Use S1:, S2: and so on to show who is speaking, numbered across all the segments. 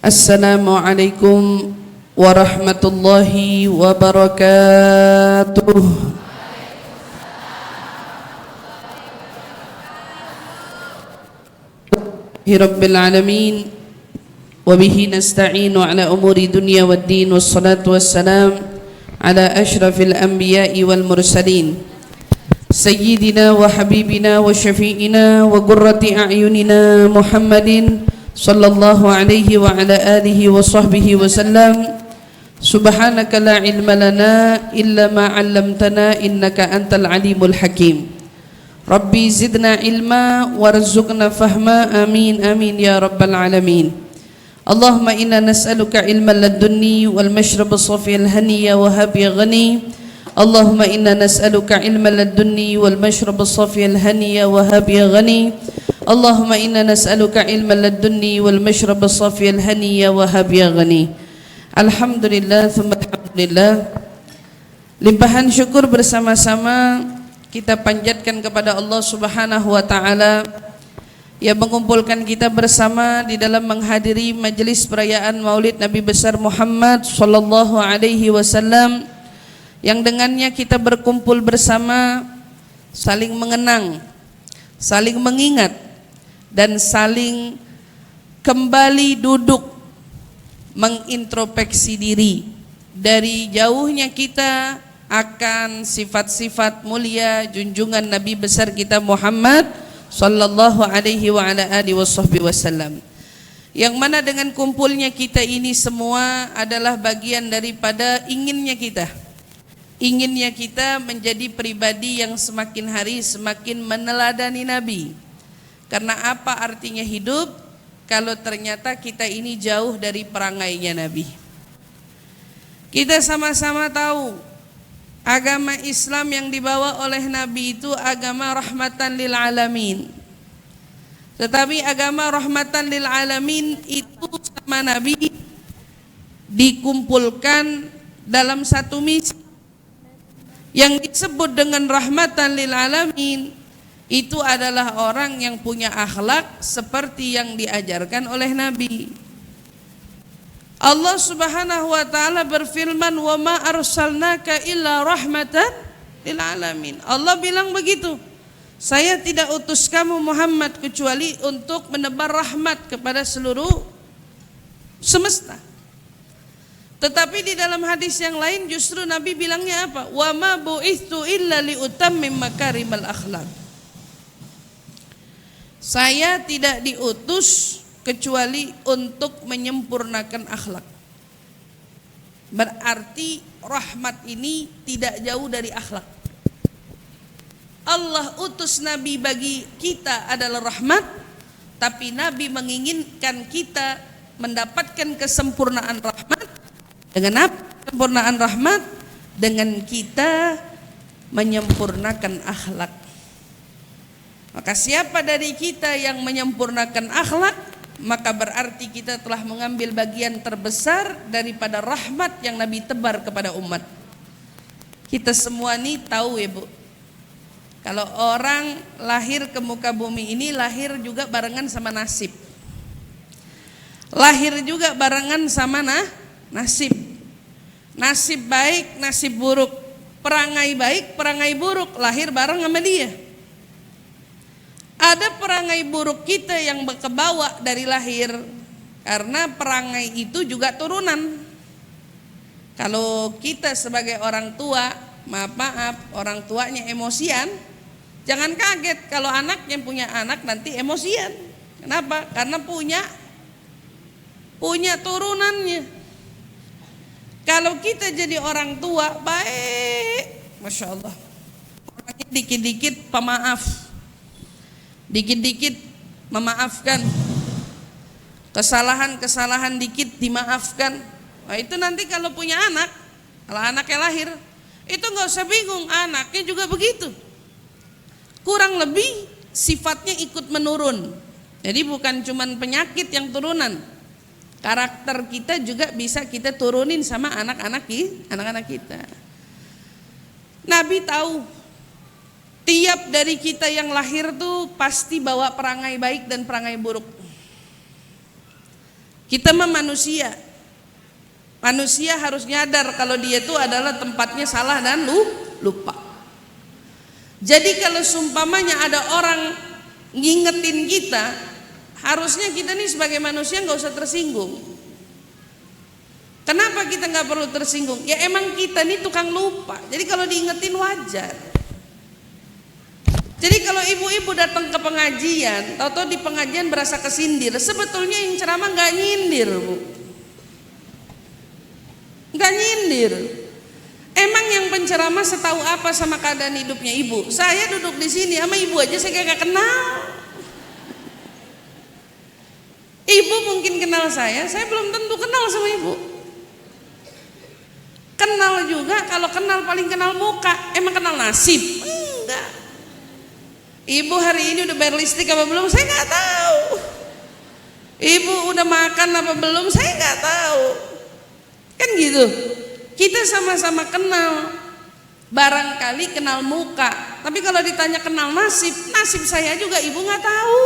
S1: Assalamualaikum warahmatullahi wabarakatuh. Rabbil alamin wa bihi nasta'inu ala umuri dunya waddin wassalatu wassalam ala ashrafil anbiya'i wal mursalin sayyidina wa habibina wa syafi'ina wa qurrati a'yunina Muhammadin sallallahu alaihi wa ala alihi wa sahbihi wa sallam. Subhanaka la ilma lana illa ma 'allamtana innaka antal alimul hakim. Rabbi zidna ilma warzuqna fahma, amin amin ya rabbal alamin. Allahumma inna nas'aluka ilman ladunni wal mashrab as-safiyal haniya wa habi ghani. Allahumma inna nas'aluka ilman ladunni wal mashrab as-safiyal haniya wa habi ghani. Allahumma inna nas'aluka ilman ladunni wal mashrab as-safiyal haniya wa habi ghani. Alhamdulillah thumma alhamdulillah. Limpahan syukur bersama-sama kita panjatkan kepada Allah Subhanahu wa taala yang mengumpulkan kita bersama di dalam menghadiri majelis perayaan Maulid Nabi besar Muhammad sallallahu alaihi wasallam, yang dengannya kita berkumpul bersama, saling mengenang, saling mengingat, dan saling kembali duduk mengintrospeksi diri dari jauhnya kita akan sifat-sifat mulia junjungan Nabi besar kita Muhammad sallallahu alaihi wa ala alihi wasallam, yang mana dengan kumpulnya kita ini semua adalah bagian daripada inginnya kita menjadi pribadi yang semakin hari semakin meneladani Nabi. Karena apa artinya hidup kalau ternyata kita ini jauh dari perangainya Nabi? Kita sama-sama tahu agama Islam yang dibawa oleh Nabi itu agama rahmatan lil alamin. Tetapi agama rahmatan lil alamin itu sama Nabi dikumpulkan dalam satu misi yang disebut dengan rahmatan lil alamin. Itu adalah orang yang punya akhlak seperti yang diajarkan oleh Nabi. Allah Subhanahu wa taala berfirman, "Wa ma arsalnaka illa rahmatan lil alamin." Allah bilang begitu. Saya tidak utus kamu Muhammad kecuali untuk menebar rahmat kepada seluruh semesta. Tetapi di dalam hadis yang lain justru Nabi bilangnya apa? "Wa ma bu'itsu illa liutammim makarimal akhlaq." Saya tidak diutus kecuali untuk menyempurnakan akhlak. Berarti rahmat ini tidak jauh dari akhlak. Allah utus Nabi bagi kita adalah rahmat, tapi Nabi menginginkan kita mendapatkan kesempurnaan rahmat. Dengan apa kesempurnaan rahmat? Dengan kita menyempurnakan akhlak. Maka siapa dari kita yang menyempurnakan akhlak, maka berarti kita telah mengambil bagian terbesar daripada rahmat yang Nabi tebar kepada umat. Kita semua ini tahu ya Bu, kalau orang lahir ke muka bumi ini lahir juga barengan sama nasib. Lahir juga barengan sama nasib. Nasib baik, nasib buruk. Perangai baik, perangai buruk, lahir bareng sama dia. Ada perangai buruk kita yang kebawa dari lahir, karena perangai itu juga turunan. Kalau kita sebagai orang tua, maaf orang tuanya emosian, jangan kaget kalau anak yang punya anak nanti emosian. Kenapa? Karena punya turunannya. Kalau kita jadi orang tua baik, Masya Allah, orangnya dikit-dikit pemaaf, dikit-dikit memaafkan, kesalahan-kesalahan dikit dimaafkan. Nah itu nanti kalau punya anak, kalau anaknya lahir, itu gak usah bingung, anaknya juga begitu. Kurang lebih sifatnya ikut menurun. Jadi bukan cuma penyakit yang turunan, karakter kita juga bisa kita turunin sama anak-anak kita. Nabi tahu tiap dari kita yang lahir tuh pasti bawa perangai baik dan perangai buruk. Kita mah manusia. Manusia harus nyadar kalau dia itu adalah tempatnya salah dan lupa. Jadi kalau seumpamanya ada orang ngingetin kita, harusnya kita nih sebagai manusia nggak usah tersinggung. Kenapa kita nggak perlu tersinggung? Ya emang kita nih tukang lupa. Jadi kalau diingetin wajar. Jadi kalau ibu-ibu datang ke pengajian, tahu-tahu di pengajian berasa kesindir, sebetulnya yang ceramah nggak nyindir, Bu. Nggak nyindir. Emang yang penceramah setahu apa sama keadaan hidupnya ibu? Saya duduk di sini sama ibu aja saya kagak kenal. Ibu mungkin kenal saya belum tentu kenal sama ibu. Kenal juga, kalau kenal paling kenal muka. Emang kenal nasib? Enggak. Ibu hari ini udah bayar listrik apa belum? Saya nggak tahu. Ibu udah makan apa belum? Saya nggak tahu. Kan gitu. Kita sama-sama kenal. Barangkali kenal muka. Tapi kalau ditanya kenal nasib, nasib saya juga ibu nggak tahu.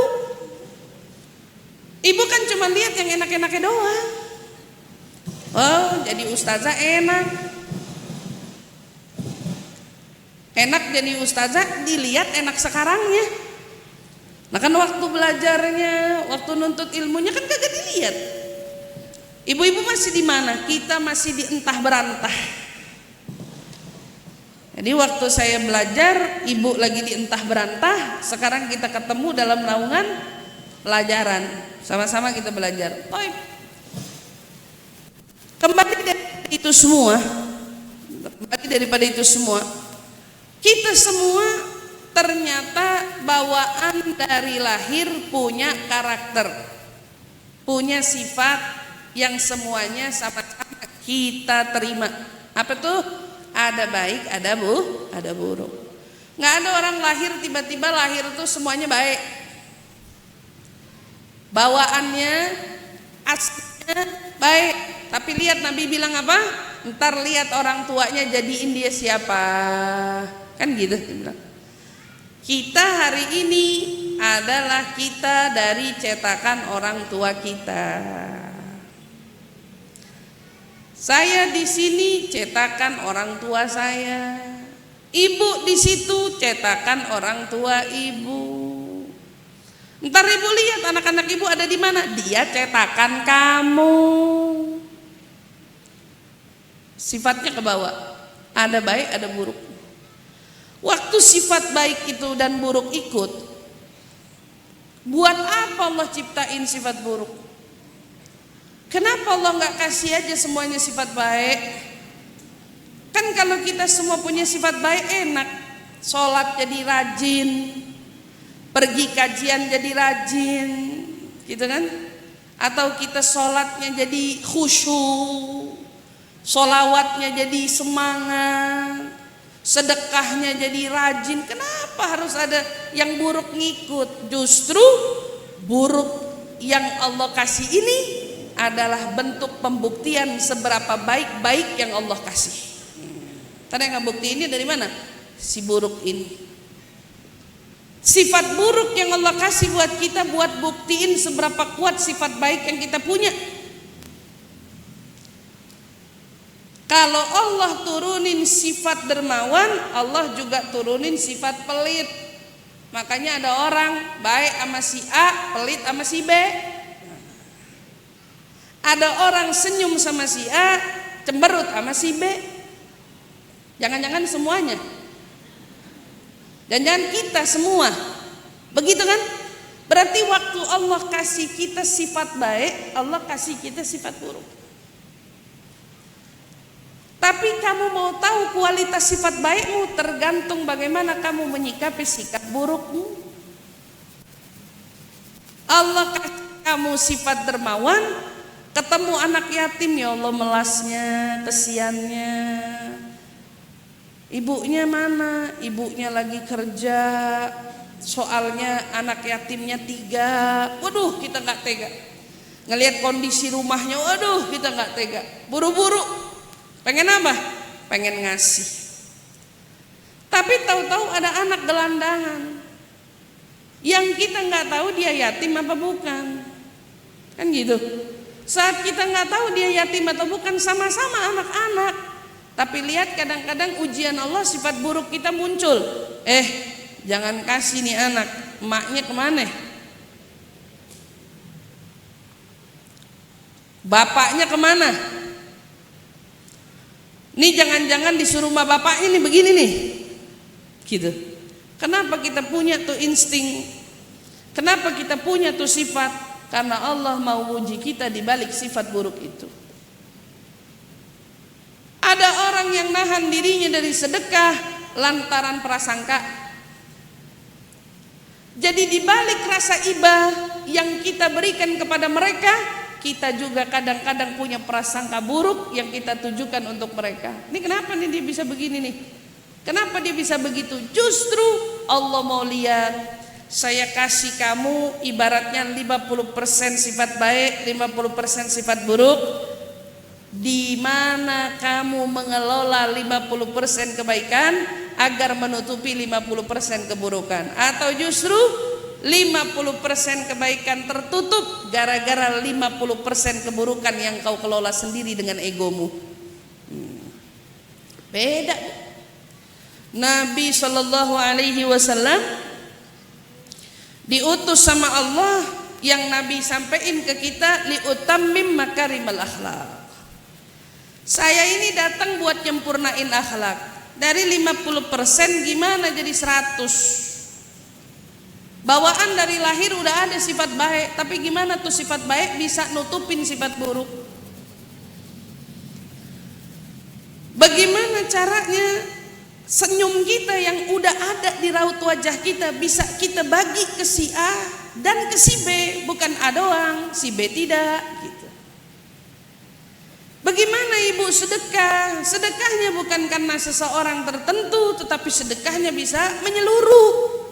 S1: Ibu kan cuma lihat yang enak-enaknya doang. Oh, jadi ustazah enak. Enak jadi ustazah, dilihat enak sekarangnya. Nah kan waktu belajarnya, waktu nuntut ilmunya kan kagak dilihat. Ibu-ibu masih di mana? Kita masih di entah berantah. Jadi waktu saya belajar, ibu lagi di entah berantah. Sekarang kita ketemu dalam naungan pelajaran. Sama-sama kita belajar. Kembali daripada itu semua, kita semua ternyata bawaan dari lahir punya karakter, punya sifat yang semuanya sama-sama kita terima. Apa tuh? Ada baik, ada buruk. Nggak ada orang lahir tiba-tiba lahir tuh semuanya baik. Bawaannya aslinya baik, tapi lihat Nabi bilang apa? Ntar lihat orang tuanya jadiin dia siapa, kan gitu. Kita hari ini adalah kita dari cetakan orang tua kita. Saya di sini cetakan orang tua saya, ibu di situ cetakan orang tua ibu. Ntar ibu lihat anak-anak ibu ada di mana, dia cetakan kamu. Sifatnya ke bawah, ada baik ada buruk. Waktu sifat baik itu dan buruk ikut, buat apa Allah ciptain sifat buruk? Kenapa Allah nggak kasih aja semuanya sifat baik? Kan kalau kita semua punya sifat baik enak, sholat jadi rajin, pergi kajian jadi rajin, gitu kan? Atau kita sholatnya jadi khusyuk, sholawatnya jadi semangat, sedekahnya jadi rajin. Kenapa harus ada yang buruk ngikut? Justru buruk yang Allah kasih ini adalah bentuk pembuktian seberapa baik-baik yang Allah kasih. Karena yang ngebukti ini dari mana? Si buruk ini. Sifat buruk yang Allah kasih buat kita buat buktiin seberapa kuat sifat baik yang kita punya. Kalau Allah turunin sifat dermawan, Allah juga turunin sifat pelit. Makanya ada orang baik sama si A, pelit sama si B. Ada orang senyum sama si A, cemberut sama si B. Jangan-jangan semuanya. Dan jangan kita semua. Begitu kan? Berarti waktu Allah kasih kita sifat baik, Allah kasih kita sifat buruk. Tapi kamu mau tahu kualitas sifat baikmu tergantung bagaimana kamu menyikapi sikap burukmu. Allah kasih kamu sifat dermawan, ketemu anak yatim, ya Allah melasnya, kesiannya. Ibunya mana? Ibunya lagi kerja. Soalnya anak yatimnya 3. Waduh, kita nggak tega. Ngelihat kondisi rumahnya, waduh, kita nggak tega. Buru-buru. Pengen apa? Pengen ngasih. Tapi tahu-tahu ada anak gelandangan. Yang kita nggak tahu dia yatim apa bukan. Kan gitu. Saat kita nggak tahu dia yatim atau bukan, sama-sama anak-anak. Tapi lihat kadang-kadang ujian Allah, sifat buruk kita muncul. Jangan kasih nih anak, emaknya kemana? Bapaknya kemana? Nih jangan-jangan disuruh sama bapaknya nih begini nih, gitu. Kenapa kita punya tuh insting? Kenapa kita punya tuh sifat? Karena Allah mau uji kita di balik sifat buruk itu. Ada orang yang nahan dirinya dari sedekah lantaran prasangka. Jadi di balik rasa iba yang kita berikan kepada mereka, kita juga kadang-kadang punya prasangka buruk yang kita tujukan untuk mereka. Ini kenapa nih dia bisa begini nih? Kenapa dia bisa begitu? Justru Allah mau lihat, saya kasih kamu ibaratnya 50% sifat baik, 50% sifat buruk. Di mana kamu mengelola 50% kebaikan agar menutupi 50% keburukan, atau justru 50% kebaikan tertutup gara-gara 50% keburukan yang kau kelola sendiri dengan egomu. Beda. Nabi Shallallahu Alaihi Wasallam diutus sama Allah, yang Nabi sampaikan ke kita, liutammim makarimal akhlak. Saya ini datang buat nyempurnain akhlak. Dari 50% gimana jadi 100? Bawaan dari lahir udah ada sifat baik, tapi gimana tuh sifat baik bisa nutupin sifat buruk? Bagaimana caranya senyum kita yang udah ada di raut wajah kita bisa kita bagi ke si A dan ke si B, bukan A doang, si B tidak gitu. Bagaimana ibu sedekah? Sedekahnya bukan karena seseorang tertentu, tetapi sedekahnya bisa menyeluruh.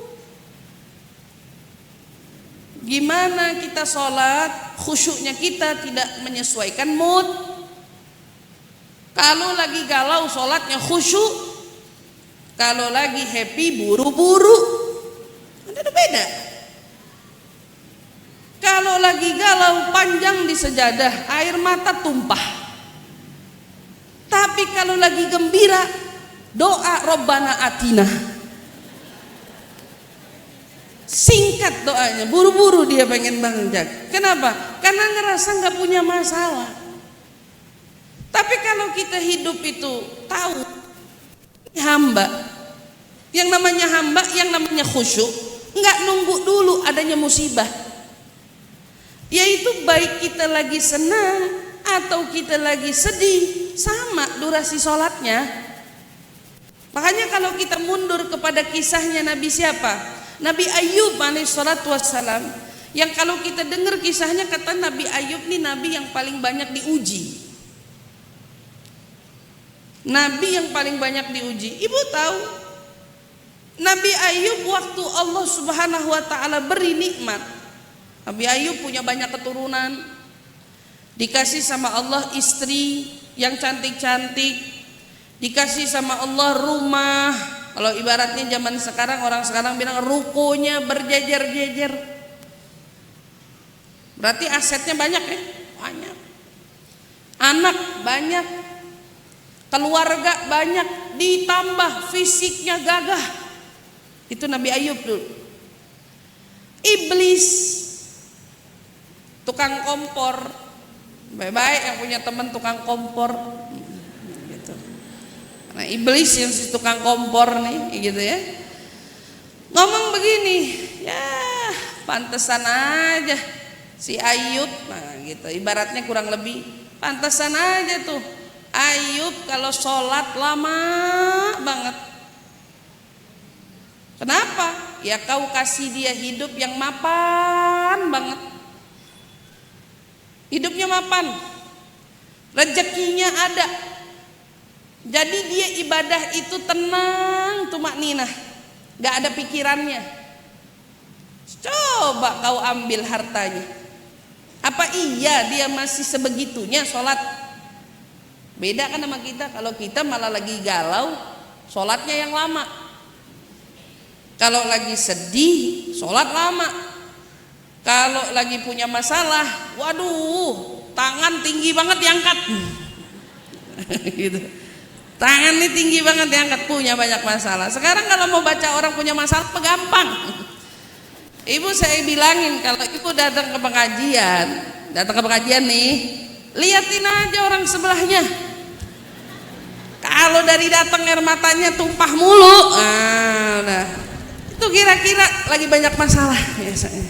S1: Gimana kita sholat, khusyuknya kita tidak menyesuaikan mood. Kalau lagi galau sholatnya khusyuk, kalau lagi happy buru-buru. Ada beda. Kalau lagi galau panjang di sejadah, air mata tumpah. Tapi kalau lagi gembira, doa Robbana Atina. Singkat doanya, buru-buru dia pengen banget. Kenapa? Karena ngerasa nggak punya masalah. Tapi kalau kita hidup itu tahu hamba, yang namanya hamba, yang namanya khusyuk, nggak nunggu dulu adanya musibah. Yaitu baik kita lagi senang atau kita lagi sedih, sama durasi sholatnya. Makanya kalau kita mundur kepada kisahnya Nabi siapa? Nabi Ayub alaihissalatu wassalam, yang kalau kita dengar kisahnya, kata Nabi Ayub nih nabi yang paling banyak diuji. Nabi yang paling banyak diuji. Ibu tahu Nabi Ayub waktu Allah subhanahu wa ta'ala beri nikmat, Nabi Ayub punya banyak keturunan, dikasih sama Allah istri yang cantik-cantik, dikasih sama Allah rumah. Kalau ibaratnya zaman sekarang, orang sekarang bilang rukonya berjejer-jejer. Berarti asetnya banyak ya? Banyak. Anak banyak, keluarga banyak, ditambah fisiknya gagah. Itu Nabi Ayub dulu. Iblis, tukang kompor, baik-baik yang punya teman tukang kompor gitu. Nah iblis yang si tukang kompor nih gitu ya, ngomong begini, ya pantesan aja si Ayub, nah gitu ibaratnya kurang lebih, pantesan aja tuh Ayub kalau sholat lama banget. Kenapa? Ya kau kasih dia hidup yang mapan banget. Hidupnya mapan, rezekinya ada, jadi dia ibadah itu tenang, tumakninah, gak ada pikirannya. Coba kau ambil hartanya, apa iya dia masih sebegitunya sholat? Beda kan sama kita. Kalau kita malah lagi galau, sholatnya yang lama. Kalau lagi sedih, sholat lama. Kalau lagi punya masalah, waduh, tangan tinggi banget diangkat. Gitu. Tangan ini tinggi banget diangkat, punya banyak masalah. Sekarang kalau mau baca orang punya masalah gampang. Ibu saya bilangin kalau ibu datang ke pengajian nih, liatin aja orang sebelahnya. Kalau dari datang air matanya tumpah mulu, nah itu kira-kira lagi banyak masalah biasanya.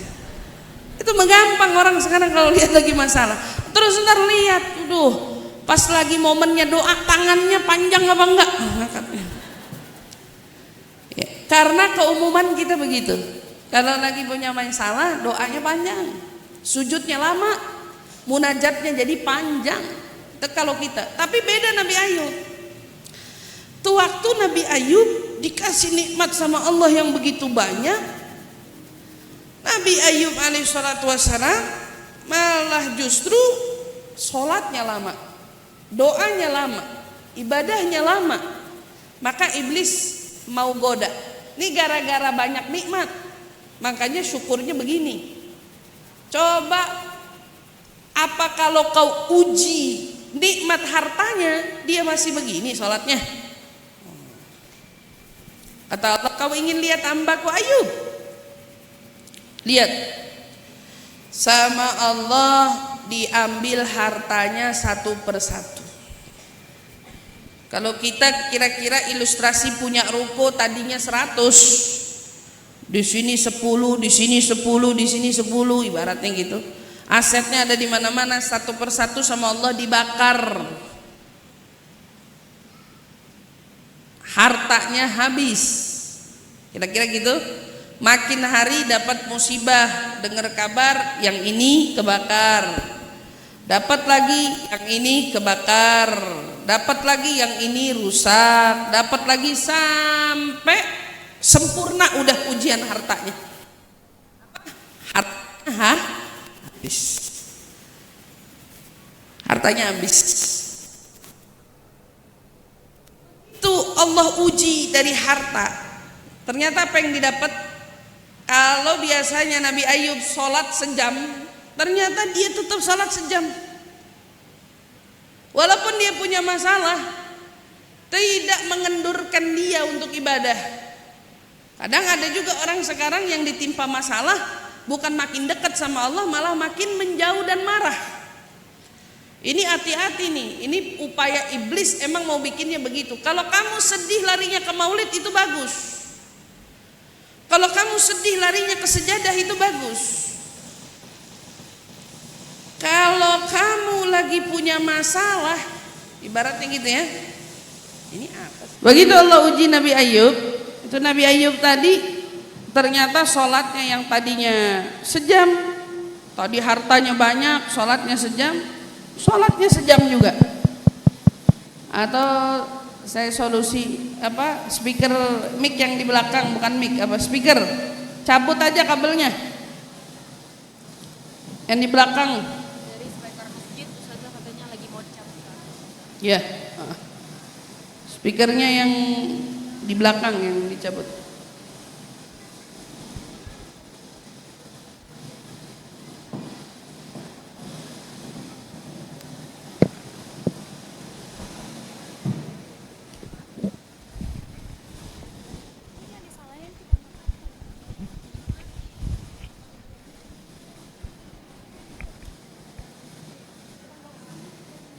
S1: Itu menggampang orang sekarang kalau lihat lagi masalah. Terus ntar lihat, pas lagi momennya doa tangannya panjang apa enggak? Ya, karena keumuman kita begitu. Kalau lagi punya masalah, doanya panjang, sujudnya lama, munajatnya jadi panjang. Itu kalau kita. Tapi beda Nabi Ayub. Tuh waktu Nabi Ayub dikasih nikmat sama Allah yang begitu banyak, Nabi Ayub alaihissalatu wassalam malah justru sholatnya lama, doanya lama, ibadahnya lama. Maka iblis mau goda. Ini gara-gara banyak nikmat, makanya syukurnya begini. Coba apa kalau kau uji nikmat hartanya, dia masih begini sholatnya. Kata Allah, kau ingin lihat hambaku Ayub? Lihat, sama Allah diambil hartanya satu persatu. Kalau kita kira-kira ilustrasi punya ruko tadinya 100, di sini 10, di sini 10, di sini 10, ibaratnya gitu. Asetnya ada di mana-mana, satu persatu sama Allah dibakar. Hartanya habis. Kira-kira gitu. Makin hari dapat musibah, dengar kabar yang ini kebakar, dapat lagi yang ini kebakar, dapat lagi yang ini rusak, dapat lagi sampai sempurna udah ujian hartanya. Hartanya habis. Hartanya habis. Itu Allah uji dari harta. Ternyata apa yang didapat? Kalau biasanya Nabi Ayub sholat sejam, ternyata dia tetap sholat sejam. Walaupun dia punya masalah, tidak mengendurkan dia untuk ibadah. Kadang ada juga orang sekarang yang ditimpa masalah, bukan makin dekat sama Allah, malah makin menjauh dan marah. Ini hati-hati nih, ini upaya iblis emang mau bikinnya begitu. Kalau kamu sedih larinya ke maulid itu bagus. Kalau kamu sedih larinya ke sejadah itu bagus. Kalau kamu lagi punya masalah, ibaratnya gitu ya. Ini apa? Begitu Allah uji Nabi Ayub. Itu Nabi Ayub tadi ternyata sholatnya yang tadinya sejam, tadi hartanya banyak, sholatnya sejam juga. Atau saya solusi apa, speaker mic yang di belakang, bukan mic apa, speaker, cabut aja kabelnya yang di belakang.
S2: Dari speaker masjid Ustazah katanya lagi mau dicabut.
S1: Ya, speakernya yang di belakang yang dicabut.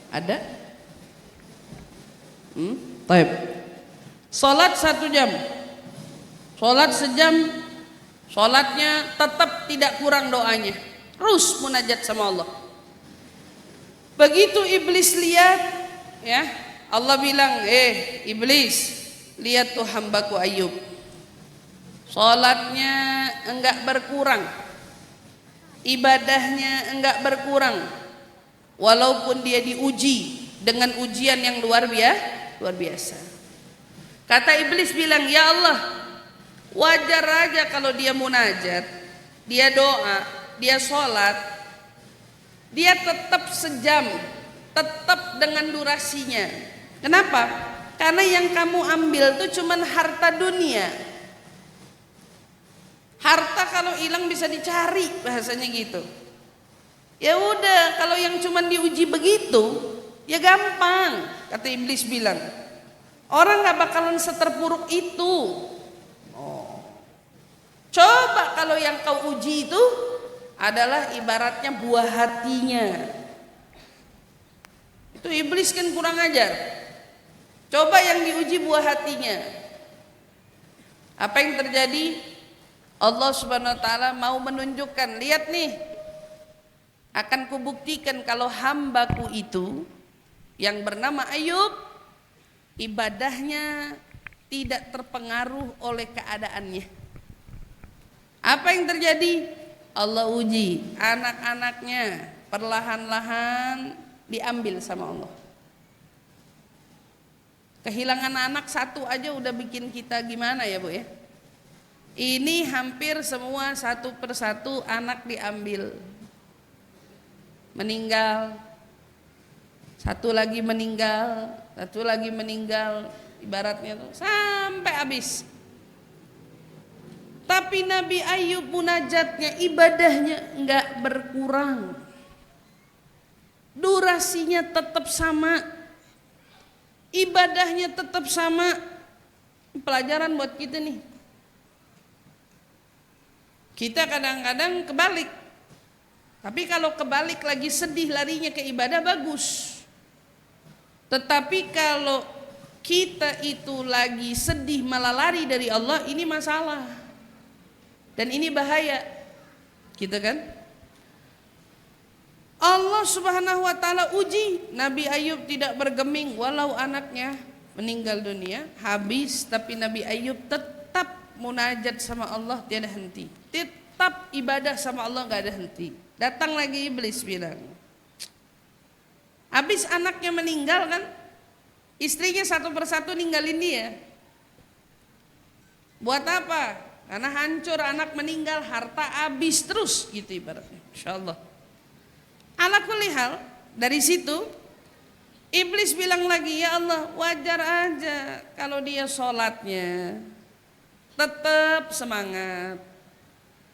S1: Ada? Taib. Sholat 1 jam, sholat sejam, sholatnya tetap tidak kurang doanya, terus munajat sama Allah. Begitu iblis lihat, ya Allah bilang, iblis, lihat tuh hambaku Ayub, sholatnya enggak berkurang, ibadahnya enggak berkurang, walaupun dia diuji dengan ujian yang luar biasa. Kata iblis bilang, ya Allah, wajar aja kalau dia munajat, dia doa, dia sholat, dia tetap sejam, tetap dengan durasinya. Kenapa? Karena yang kamu ambil tuh cuman harta dunia. Harta kalau hilang bisa dicari, bahasanya gitu. Ya udah, kalau yang cuman diuji begitu, ya gampang, kata iblis bilang. Orang gak bakalan seterpuruk itu. Oh. Coba kalau yang kau uji itu adalah ibaratnya buah hatinya. Itu iblis kan kurang ajar. Coba yang diuji buah hatinya. Apa yang terjadi? Allah Subhanahu wa taala mau menunjukkan, lihat nih, akan kubuktikan kalau hambaku itu yang bernama Ayub, ibadahnya tidak terpengaruh oleh keadaannya. Apa yang terjadi? Allah uji anak-anaknya, perlahan-lahan diambil sama Allah. Kehilangan anak satu aja udah bikin kita gimana ya Bu ya. Ini hampir semua satu persatu anak diambil, meninggal, satu lagi meninggal, satu lagi meninggal, ibaratnya tuh sampai habis. Tapi Nabi Ayub munajatnya, ibadahnya enggak berkurang, durasinya tetap sama, ibadahnya tetap sama. Pelajaran buat kita nih. Kita kadang-kadang kebalik. Tapi kalau kebalik lagi sedih larinya ke ibadah bagus. Tetapi kalau kita itu lagi sedih malah lari dari Allah, ini masalah. Dan ini bahaya. Gitu kan? Allah Subhanahu wa taala uji Nabi Ayub tidak bergeming walau anaknya meninggal dunia, habis, tapi Nabi Ayub tetap munajat sama Allah tiada henti. Tetap ibadah sama Allah enggak ada henti. Datang lagi iblis bilang, habis anaknya meninggal kan, istrinya satu persatu ninggalin dia. Buat apa? Karena hancur, anak meninggal, harta habis terus gitu ibaratnya. Insyaallah. Ala kulli hal, dari situ iblis bilang lagi, ya Allah, wajar aja kalau dia sholatnya tetap semangat,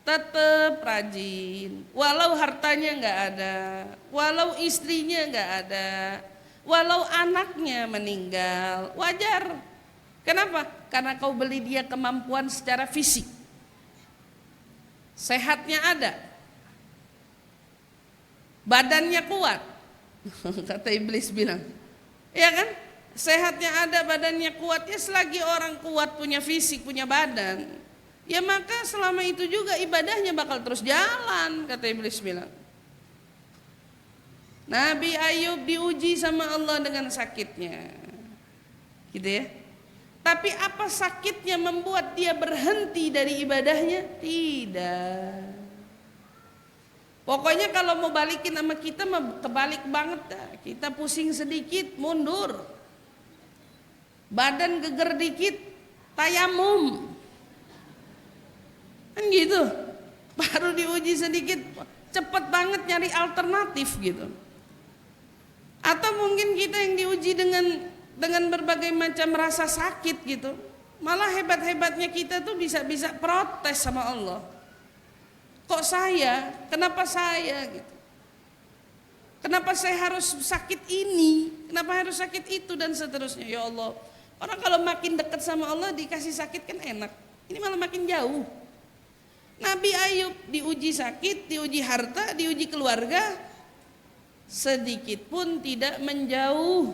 S1: tetap rajin, walau hartanya nggak ada, walau istrinya nggak ada, walau anaknya meninggal, wajar. Kenapa? Karena kau beli dia kemampuan secara fisik, sehatnya ada, badannya kuat. Kata iblis bilang, ya kan? Sehatnya ada, badannya kuat. Ya selagi orang kuat, punya fisik, punya badan, ya maka selama itu juga ibadahnya bakal terus jalan, kata iblis bilang. Nabi Ayub diuji sama Allah dengan sakitnya, gitu ya. Tapi apa sakitnya membuat dia berhenti dari ibadahnya? Tidak. Pokoknya kalau mau balikin sama kita mah kebalik banget dah. Kita pusing sedikit mundur, badan geger dikit tayamum, kan gitu. Baru diuji sedikit cepet banget nyari alternatif gitu. Atau mungkin kita yang diuji dengan berbagai macam rasa sakit gitu, malah hebat-hebatnya kita tuh bisa protes sama Allah. Kok saya? Kenapa saya gitu? Kenapa saya harus sakit ini? Kenapa harus sakit itu dan seterusnya? Ya Allah, orang kalau makin dekat sama Allah dikasih sakit kan enak. Ini malah makin jauh. Nabi Ayub diuji sakit, diuji harta, diuji keluarga, sedikit pun tidak menjauh.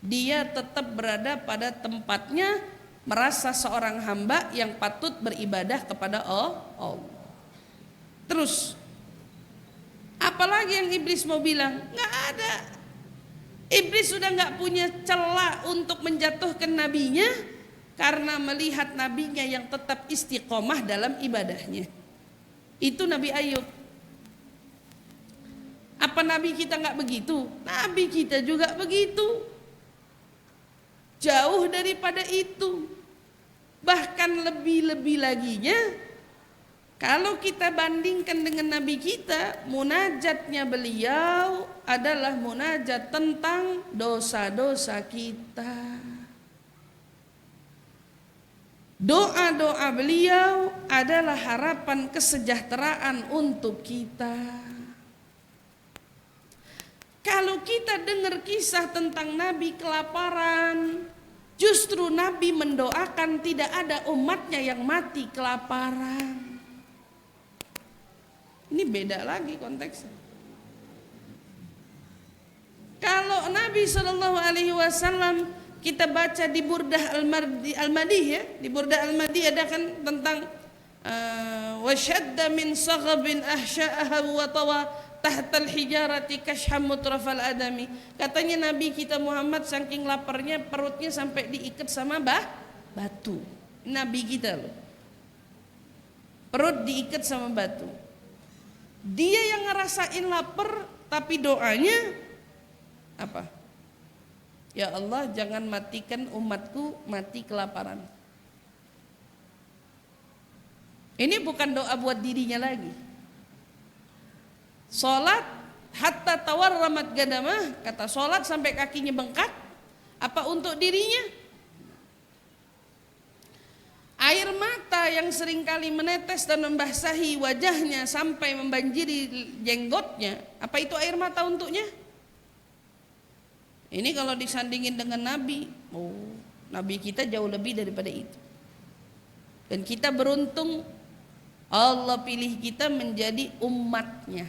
S1: Dia tetap berada pada tempatnya, merasa seorang hamba yang patut beribadah kepada Allah. Terus apalagi yang iblis mau bilang? Nggak ada. Iblis sudah nggak punya celah untuk menjatuhkan nabinya, karena melihat nabinya yang tetap istiqomah dalam ibadahnya. Itu Nabi Ayub. Apa nabi kita nggak begitu? Nabi kita juga begitu. Jauh daripada itu. Bahkan lebih-lebih laginya, kalau kita bandingkan dengan Nabi kita, munajatnya beliau adalah munajat tentang dosa-dosa kita. Doa-doa beliau adalah harapan kesejahteraan untuk kita. Kalau kita dengar kisah tentang Nabi kelaparan, justru Nabi mendoakan tidak ada umatnya yang mati kelaparan. Ini beda lagi konteksnya. Kalau Nabi SAW kita baca di Burdah Al-Madih ya, di Burdah Al-Madih ada kan tentang washadda min saghabin ahsya'aha wa tawa tahtal hijarati kashham mutrafal adami. Katanya Nabi kita Muhammad saking laparnya perutnya sampai diikat sama batu. Nabi kita loh, perut diikat sama batu. Dia yang ngerasain lapar, tapi doanya apa? Ya Allah, jangan matikan umatku mati kelaparan. Ini bukan doa buat dirinya lagi. Salat hatta tawarramat gadamah, kata salat sampai kakinya bengkak. Apa untuk dirinya? Air mata yang seringkali menetes dan membasahi wajahnya sampai membanjiri jenggotnya, apa itu air mata untuknya? Ini kalau disandingin dengan Nabi, Nabi kita jauh lebih daripada itu. Dan kita beruntung Allah pilih kita menjadi umatnya.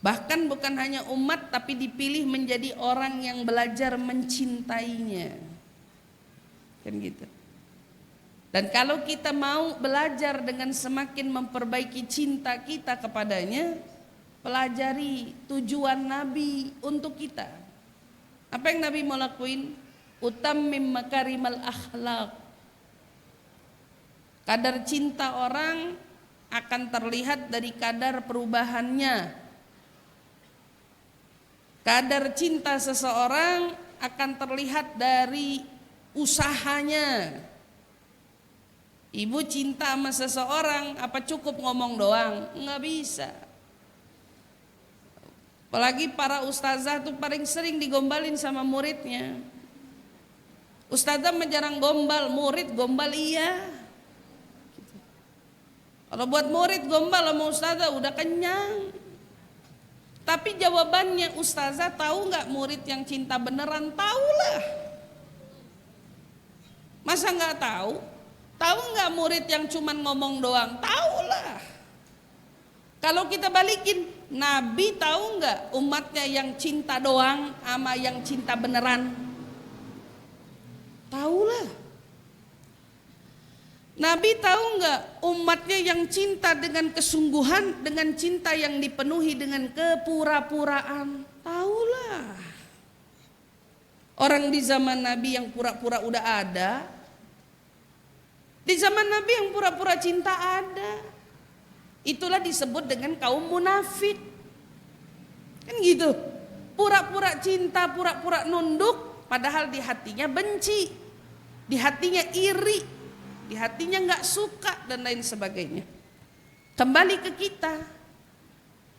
S1: Bahkan bukan hanya umat, tapi dipilih menjadi orang yang belajar mencintainya. Kan gitu. Dan kalau kita mau belajar dengan semakin memperbaiki cinta kita kepadanya, pelajari tujuan Nabi untuk kita. Apa yang Nabi mau lakuin? Utammim makarimal akhlaq. Kadar cinta orang akan terlihat dari kadar perubahannya. Kadar cinta seseorang akan terlihat dari usahanya. Ibu cinta sama seseorang, apa cukup ngomong doang? Nggak bisa. Apalagi para ustazah tuh paling sering digombalin sama muridnya. Ustazah menjarang gombal, murid gombal iya. Kalau buat murid gombal sama ustazah udah kenyang. Tapi jawabannya, ustazah tahu nggak murid yang cinta beneran? Tahulah. Masa nggak tahu? Tahu nggak murid yang cuman ngomong doang? Tahulah. Kalau kita balikin, Nabi tahu nggak umatnya yang cinta doang sama yang cinta beneran? Tahulah. Nabi tahu nggak umatnya yang cinta dengan kesungguhan, dengan cinta yang dipenuhi dengan kepura-puraan? Tahulah. Orang di zaman Nabi yang pura-pura udah ada, di zaman Nabi yang pura-pura cinta ada. Itulah disebut dengan kaum munafik. Kan gitu. Pura-pura cinta, pura-pura nunduk, padahal di hatinya benci, di hatinya iri, di hatinya nggak suka dan lain sebagainya. Kembali ke kita,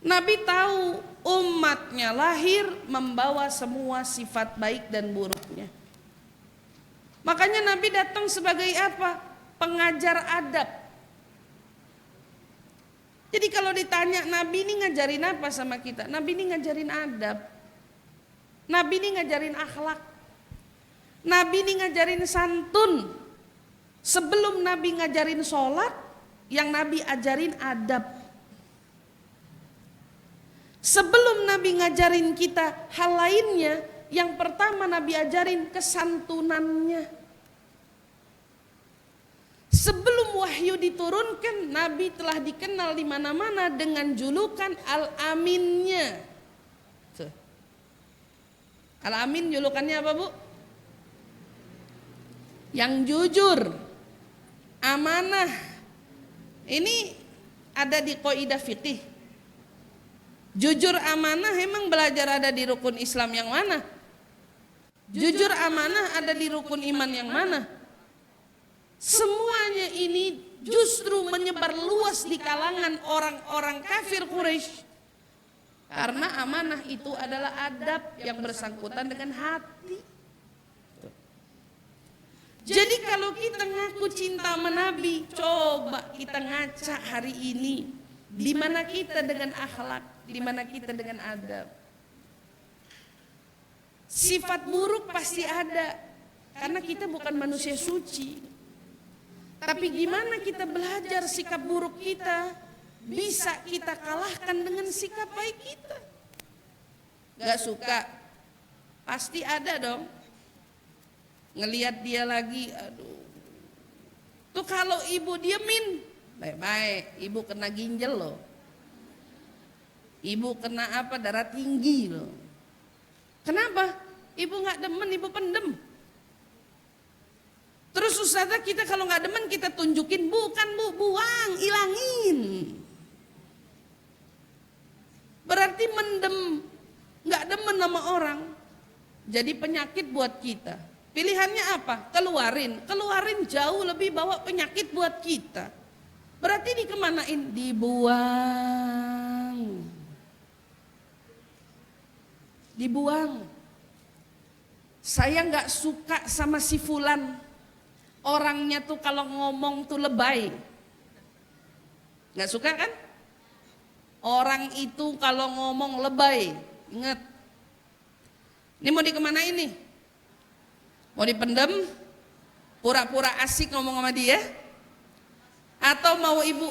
S1: Nabi tahu umatnya lahir membawa semua sifat baik dan buruknya. Makanya Nabi datang sebagai apa? Pengajar adab. Jadi kalau ditanya Nabi ini ngajarin apa sama kita? Nabi ini ngajarin adab. Nabi ini ngajarin akhlak. Nabi ini ngajarin santun. Sebelum Nabi ngajarin sholat, yang Nabi ajarin adab. Sebelum Nabi ngajarin kita hal lainnya, yang pertama Nabi ajarin kesantunannya. Sebelum wahyu diturunkan, Nabi telah dikenal di mana-mana dengan julukan Al-Aminnya. Al-Amin julukannya apa, Bu? Yang jujur, amanah. Ini ada di qaidah fikih. Jujur amanah emang belajar ada di rukun Islam yang mana? Jujur amanah ada di rukun iman yang mana? Semuanya ini justru menyebar luas di kalangan orang-orang kafir Quraisy. Karena amanah itu adalah adab yang bersangkutan dengan hati. Jadi kalau kita ngaku cinta sama Nabi, coba kita ngaca hari ini. Di mana kita dengan akhlak, di mana kita dengan adab. Sifat buruk pasti ada, karena kita bukan manusia suci. Tapi gimana kita belajar sikap buruk kita bisa kita kalahkan dengan sikap baik kita? Gak suka, pasti ada dong. Ngelihat dia lagi, aduh. Tuh kalau ibu diemin, baik-baik, ibu kena ginjal loh. Ibu kena apa? Darah tinggi loh. Kenapa? Ibu gak demen, ibu pendem. Terus ustazah kita kalau gak demen kita tunjukin, bukan bu, buang, ilangin. Berarti mendem, gak demen sama orang, jadi penyakit buat kita. Pilihannya apa? Keluarin. Keluarin jauh lebih bawa penyakit buat kita. Berarti dikemanain? Dibuang. Dibuang. Saya gak suka sama si fulan. Orangnya tuh kalau ngomong tuh lebay. Gak suka kan? Orang itu kalau ngomong lebay. Ingat. Ini mau dikemanain nih? Mau dipendem? Pura-pura asik ngomong sama dia? Atau mau ibu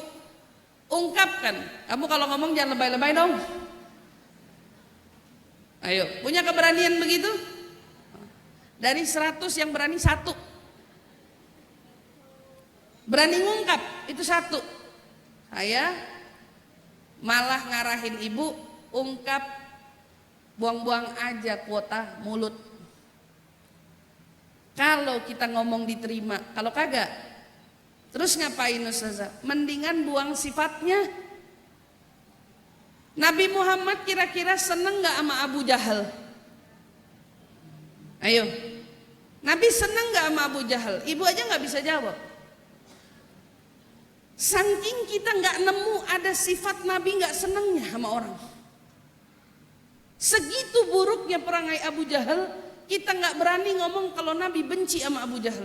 S1: ungkapkan? Kamu kalau ngomong jangan lebay-lebay dong. Ayo, punya keberanian begitu? Dari 100 yang berani 1. Berani ngungkap, itu 1. Saya malah ngarahin ibu, ungkap, buang-buang aja kuota mulut. Kalau kita ngomong diterima, kalau kagak, terus ngapain ustazah? Mendingan buang sifatnya. Nabi Muhammad kira-kira seneng gak sama Abu Jahal? Ayo, Nabi seneng gak sama Abu Jahal? Ibu aja gak bisa jawab. Saking kita gak nemu ada sifat Nabi gak senengnya sama orang. Segitu buruknya perangai Abu Jahal, kita gak berani ngomong kalau Nabi benci sama Abu Jahal.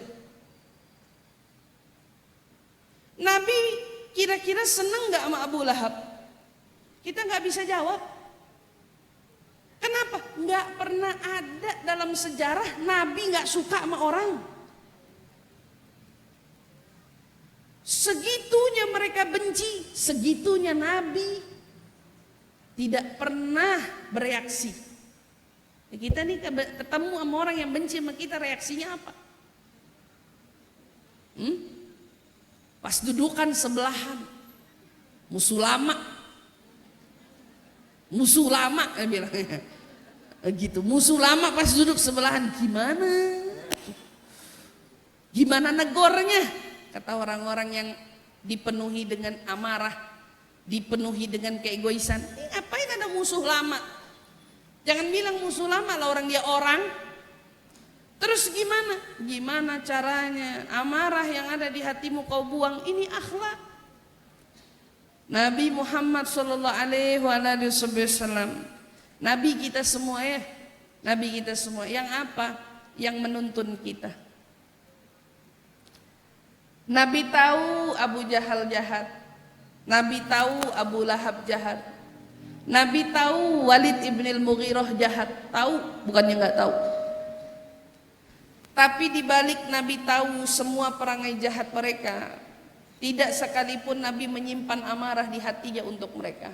S1: Nabi kira-kira seneng gak sama Abu Lahab? Kita gak bisa jawab. Kenapa? Gak pernah ada dalam sejarah Nabi gak suka sama orang. Segitunya mereka benci, segitunya Nabi tidak pernah bereaksi. Kita nih ketemu sama orang yang benci sama kita, reaksinya apa? Pas dudukan sebelahan, musuh lama bilangnya gitu. Musuh lama pas duduk sebelahan, gimana negornya? Kata orang-orang yang dipenuhi dengan amarah, dipenuhi dengan keegoisan, ngapain ada musuh lama? Jangan bilang musuh lama lah, orang dia orang. Terus gimana caranya amarah yang ada di hatimu kau buang? Ini akhlak Nabi Muhammad sallallahu alaihi wasallam. Nabi kita semua ya. Nabi kita semua yang apa? Yang menuntun kita. Nabi tahu Abu Jahal jahat. Nabi tahu Abu Lahab jahat. Nabi tahu Walid ibnil Mughirah jahat. Tahu, bukannya enggak tahu. Tapi dibalik Nabi tahu semua perangai jahat mereka, tidak sekalipun Nabi menyimpan amarah di hatinya untuk mereka.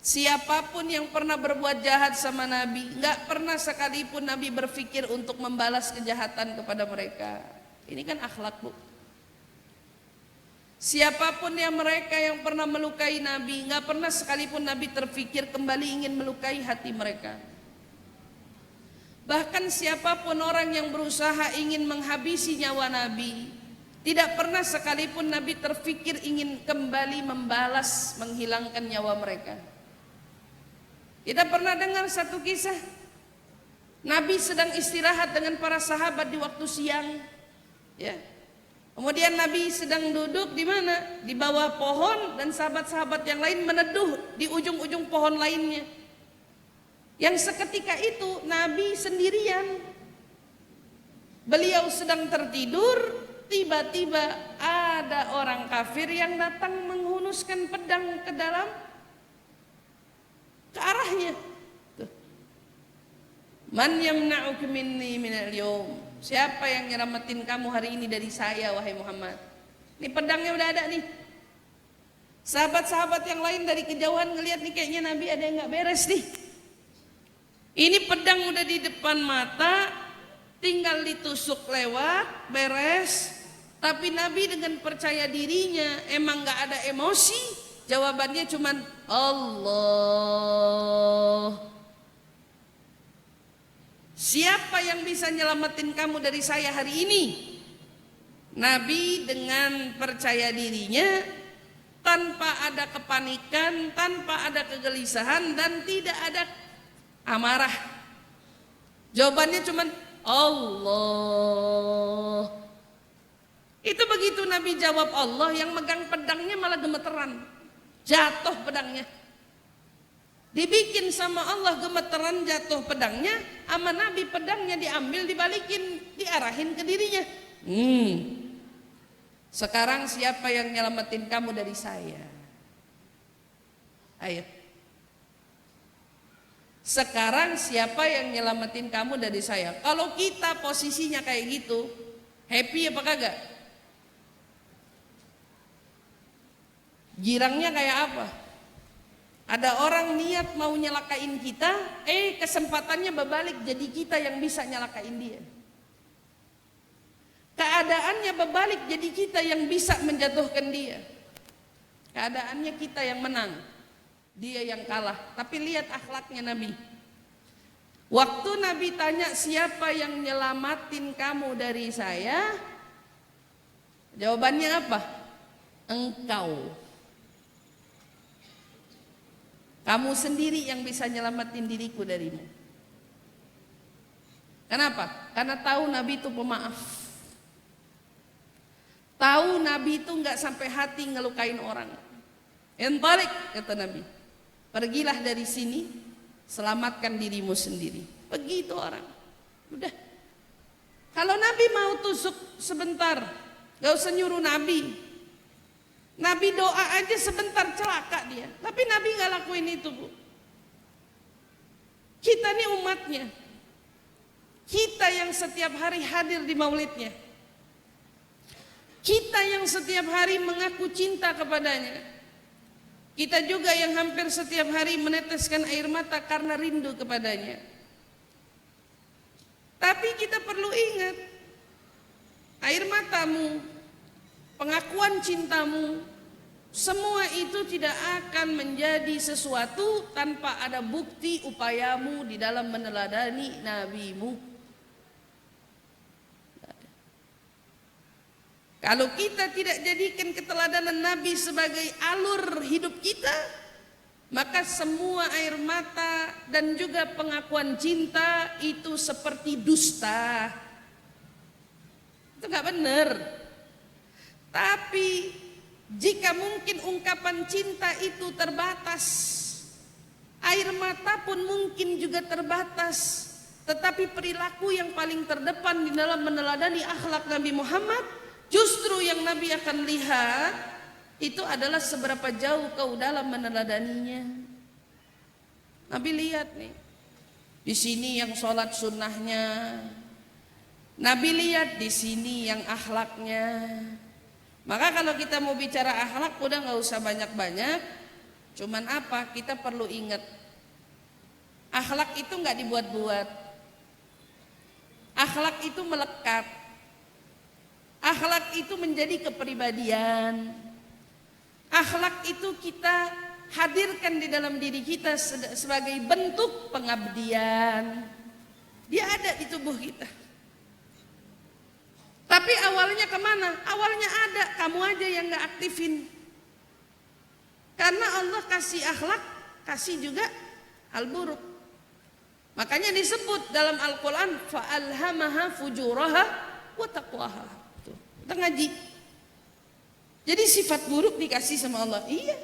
S1: Siapapun yang pernah berbuat jahat sama Nabi, gak pernah sekalipun Nabi berpikir untuk membalas kejahatan kepada mereka. Ini kan akhlak, bu. Siapapun yang mereka yang pernah melukai Nabi, gak pernah sekalipun Nabi terpikir kembali ingin melukai hati mereka. Bahkan siapapun orang yang berusaha ingin menghabisi nyawa Nabi, tidak pernah sekalipun Nabi terpikir ingin kembali membalas, menghilangkan nyawa mereka. Kita pernah dengar satu kisah, Nabi sedang istirahat dengan para sahabat di waktu siang, ya. Kemudian Nabi sedang duduk di mana? Di bawah pohon, dan sahabat-sahabat yang lain meneduh di ujung-ujung pohon lainnya. Yang seketika itu Nabi sendirian. Beliau sedang tertidur, tiba-tiba ada orang kafir yang datang menghunuskan pedang ke arahnya. Man yamna'uki minni minal yawm. Siapa yang nyelamatin kamu hari ini dari saya wahai Muhammad? Ini pedangnya udah ada nih. Sahabat-sahabat yang lain dari kejauhan ngelihat nih kayaknya Nabi ada yang nggak beres nih. Ini pedang udah di depan mata, tinggal ditusuk lewat, beres. Tapi Nabi dengan percaya dirinya, emang nggak ada emosi. Jawabannya cuman Allah. Siapa yang bisa nyelamatin kamu dari saya hari ini? Nabi dengan percaya dirinya, tanpa ada kepanikan, tanpa ada kegelisahan, dan tidak ada amarah. Jawabannya cuman Allah. Itu begitu Nabi jawab Allah, yang megang pedangnya malah gemeteran, jatuh pedangnya. Dibikin sama Allah gemeteran, jatuh pedangnya, sama Nabi pedangnya diambil, dibalikin, diarahin ke dirinya. Sekarang siapa yang nyelamatin kamu dari saya? Ayo. Sekarang siapa yang nyelamatin kamu dari saya? Kalau kita posisinya kayak gitu, happy apa kagak? Girangnya kayak apa? Ada orang niat mau nyelakain kita, kesempatannya berbalik jadi kita yang bisa nyelakain dia. Keadaannya berbalik jadi kita yang bisa menjatuhkan dia. Keadaannya kita yang menang, dia yang kalah. Tapi lihat akhlaknya Nabi. Waktu Nabi tanya siapa yang nyelamatin kamu dari saya, jawabannya apa? Engkau. Kamu sendiri yang bisa nyelamatin diriku darimu. Kenapa? Karena tahu Nabi itu pemaaf. Tahu Nabi itu nggak sampai hati ngelukain orang. Entalik, kata Nabi, pergilah dari sini, selamatkan dirimu sendiri. Begitu orang. Udah. Kalau Nabi mau tusuk sebentar, gak usah nyuruh Nabi. Nabi doa aja sebentar celaka dia. Tapi Nabi gak lakuin itu, Bu. Kita nih umatnya. Kita yang setiap hari hadir di maulidnya. Kita yang setiap hari mengaku cinta kepadanya. Kita juga yang hampir setiap hari meneteskan air mata karena rindu kepadanya. Tapi kita perlu ingat, air matamu, pengakuan cintamu, semua itu tidak akan menjadi sesuatu tanpa ada bukti upayamu di dalam meneladani nabimu. Kalau kita tidak jadikan keteladanan Nabi sebagai alur hidup kita, maka semua air mata dan juga pengakuan cinta itu seperti dusta. Itu gak benar. Tapi jika mungkin ungkapan cinta itu terbatas, air mata pun mungkin juga terbatas, tetapi perilaku yang paling terdepan di dalam meneladani akhlak Nabi Muhammad, justru yang Nabi akan lihat itu adalah seberapa jauh kau dalam meneladaninya. Nabi lihat nih, di sini yang sholat sunnahnya. Nabi lihat di sini yang akhlaknya. Maka kalau kita mau bicara akhlak, udah nggak usah banyak-banyak. Cuman apa? Kita perlu ingat, akhlak itu nggak dibuat-buat. Akhlak itu melekat. Akhlak itu menjadi kepribadian. Akhlak itu kita hadirkan di dalam diri kita sebagai bentuk pengabdian. Dia ada di tubuh kita. Tapi awalnya kemana? Awalnya ada, kamu aja yang gak aktifin. Karena Allah kasih akhlak, kasih juga al-buruk. Makanya disebut dalam Al-Quran, fa'alhamaha fujuraha wa taqwaha. Kita ngaji. Jadi sifat buruk dikasih sama Allah. Iya.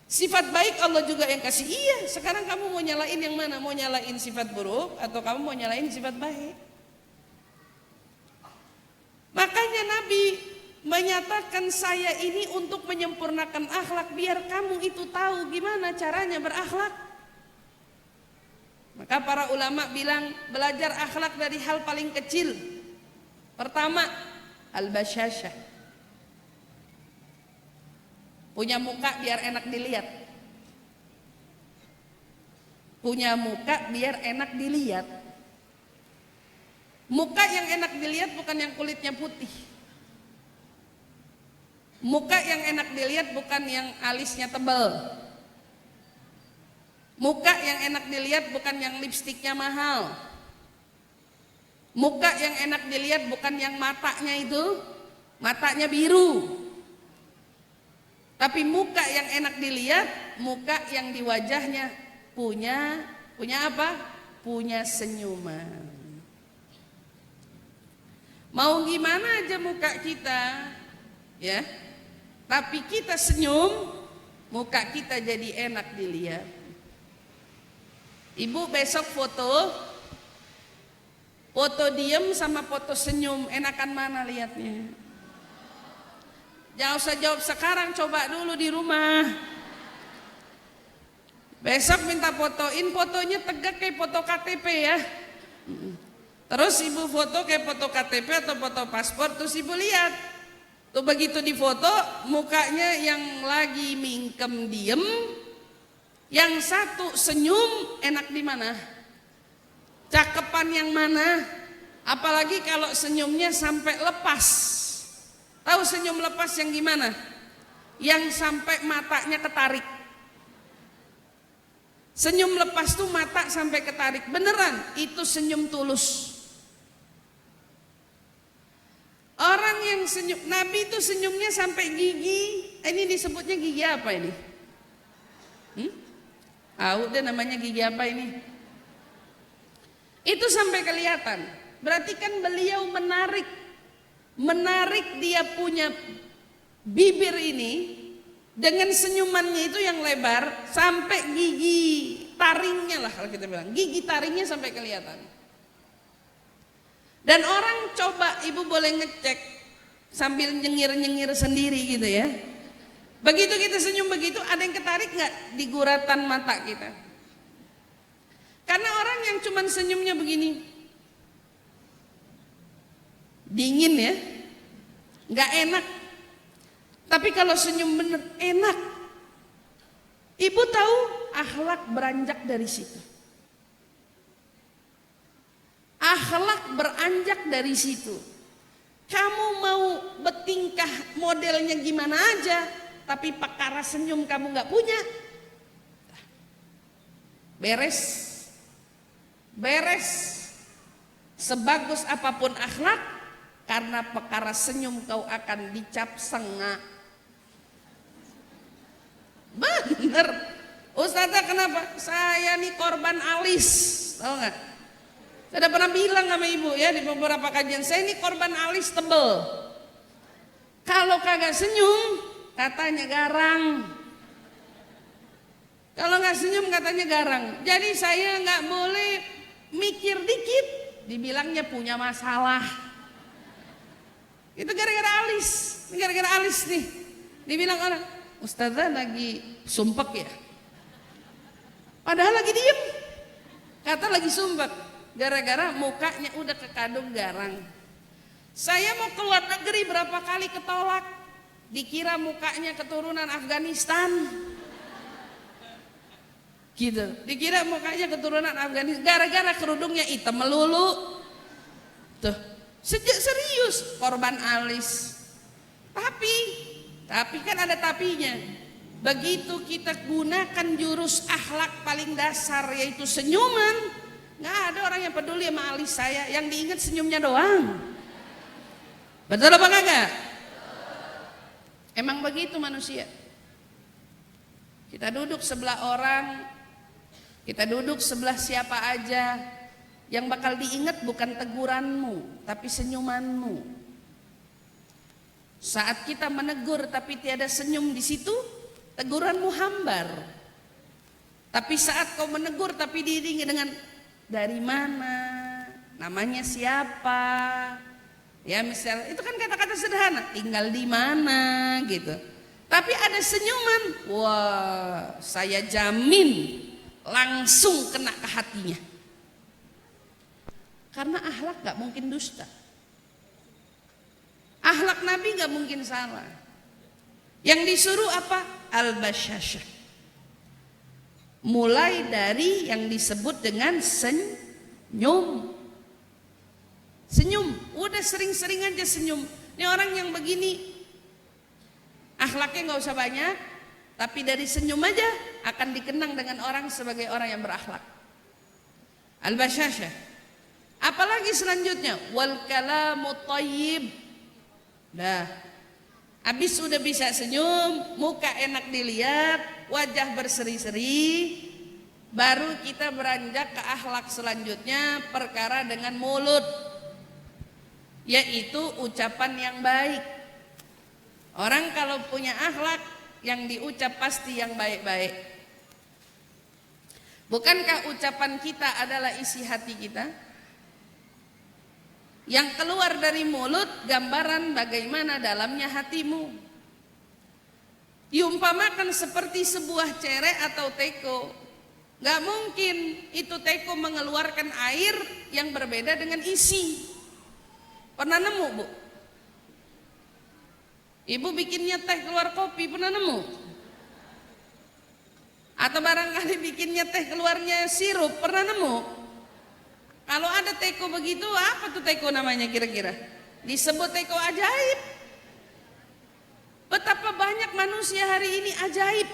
S1: Sifat baik Allah juga yang kasih. Iya. Sekarang kamu mau nyalain yang mana? Mau nyalain sifat buruk atau kamu mau nyalain sifat baik? Makanya Nabi menyatakan, saya ini untuk menyempurnakan akhlak biar kamu itu tahu gimana caranya berakhlak. Maka para ulama bilang belajar akhlak dari hal paling kecil. Pertama, al-basyasyah. Punya muka biar enak dilihat. Punya muka biar enak dilihat. Muka yang enak dilihat bukan yang kulitnya putih. Muka yang enak dilihat bukan yang alisnya tebal. Muka yang enak dilihat bukan yang lipstiknya mahal. Muka yang enak dilihat bukan yang matanya biru. Tapi muka yang enak dilihat, muka yang di wajahnya punya apa? Punya senyuman. Mau gimana aja muka kita, ya. Tapi kita senyum, muka kita jadi enak dilihat. Ibu besok foto diem sama foto senyum, enakan mana lihatnya? Jangan usah jawab sekarang, coba dulu di rumah. Besok minta fotoin, fotonya tegak kayak foto KTP ya. Terus ibu foto kayak foto KTP atau foto paspor, terus ibu lihat. Tuh begitu difoto, mukanya yang lagi mingkem diem, yang satu senyum, enak di mana? Cakepan yang mana? Apalagi kalau senyumnya sampai lepas. Tahu senyum lepas yang gimana? Yang sampai matanya ketarik. Senyum lepas tuh mata sampai ketarik. Beneran, itu senyum tulus. Orang yang senyum, Nabi itu senyumnya sampai gigi. Ini disebutnya gigi apa ini? Deh namanya gigi apa ini? Itu sampai kelihatan. Berarti kan beliau menarik dia punya bibir ini dengan senyumannya itu yang lebar sampai gigi taringnya lah kalau kita bilang. Gigi taringnya sampai kelihatan. Dan orang coba, ibu boleh ngecek sambil nyengir-nyengir sendiri gitu ya. Begitu kita senyum begitu, ada yang ketarik nggak di guratan mata kita? Karena orang yang cuman senyumnya begini, dingin ya, nggak enak. Tapi kalau senyum bener enak. Ibu tahu akhlak beranjak dari situ. Akhlak beranjak dari situ. Kamu mau bertingkah modelnya gimana aja, tapi perkara senyum kamu nggak punya, beres. Sebagus apapun akhlak, karena perkara senyum kau akan dicap sengak. Bener. Ustazah kenapa? Saya nih korban alis, tahu nggak? Saya udah pernah bilang sama ibu ya di beberapa kajian, saya ini korban alis tebel. Kalau kagak senyum, katanya garang. Kalau nggak senyum katanya garang. Jadi saya nggak boleh mikir dikit, dibilangnya punya masalah. Itu gara-gara alis, gara-gara alis nih. Dibilang orang, Ustazah lagi sumpek ya. Padahal lagi diem, kata lagi sumpek. Gara-gara mukanya udah kekadung garang. Saya mau keluar negeri berapa kali ketolak, dikira mukanya keturunan Afghanistan. Gitu, dikira mukanya keturunan Afghanistan. Gara-gara kerudungnya hitam melulu. Tuh, sejak serius korban alis. Tapi kan ada tapinya. Begitu kita gunakan jurus akhlak paling dasar yaitu senyuman, nggak ada orang yang peduli sama alis saya, yang diingat senyumnya doang. Betul apa kagak? Emang begitu manusia. Kita duduk sebelah orang, kita duduk sebelah siapa aja, yang bakal diingat bukan teguranmu, tapi senyumanmu. Saat kita menegur tapi tiada senyum di situ, teguranmu hambar. Tapi saat kau menegur tapi diiringi dengan dari mana, namanya siapa, ya misal itu kan kata-kata sederhana, tinggal di mana gitu. Tapi ada senyuman, wah saya jamin langsung kena ke hatinya. Karena akhlak gak mungkin dusta. Akhlak Nabi gak mungkin salah. Yang disuruh apa? Al-basyasyah. Mulai dari yang disebut dengan senyum. Senyum, udah sering-sering aja senyum. Ini orang yang begini akhlaknya gak usah banyak, tapi dari senyum aja akan dikenang dengan orang sebagai orang yang berakhlak. Al-basyasyah. Apalagi selanjutnya, wal kalamu thayyib. Dah, habis udah bisa senyum, muka enak dilihat, wajah berseri-seri, baru kita beranjak ke akhlak selanjutnya, perkara dengan mulut, yaitu ucapan yang baik. Orang kalau punya akhlak, yang diucap pasti yang baik-baik. Bukankah ucapan kita adalah isi hati kita? Yang keluar dari mulut gambaran bagaimana dalamnya hatimu. Diumpamakan seperti sebuah cerek atau teko. Gak mungkin itu teko mengeluarkan air yang berbeda dengan isi. Pernah nemu, Bu? Ibu bikinnya teh keluar kopi, pernah nemu? Atau barangkali bikinnya teh keluarnya sirup, pernah nemu? Kalau ada teko begitu, apa tuh teko namanya kira-kira? Disebut teko ajaib. Betapa banyak manusia hari ini ajaib.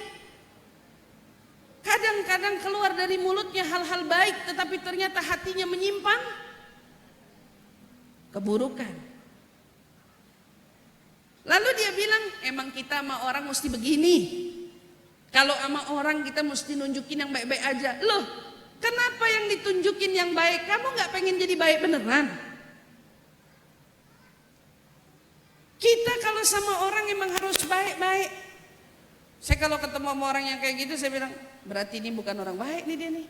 S1: Kadang-kadang keluar dari mulutnya hal-hal baik, tetapi ternyata hatinya menyimpan keburukan. Lalu dia bilang, emang kita sama orang mesti begini. Kalau sama orang kita mesti nunjukin yang baik-baik aja. Loh, kenapa yang ditunjukin yang baik? Kamu gak pengen jadi baik beneran? Kita kalau sama orang emang harus baik-baik. Saya kalau ketemu sama orang yang kayak gitu, saya bilang, berarti ini bukan orang baik nih dia nih.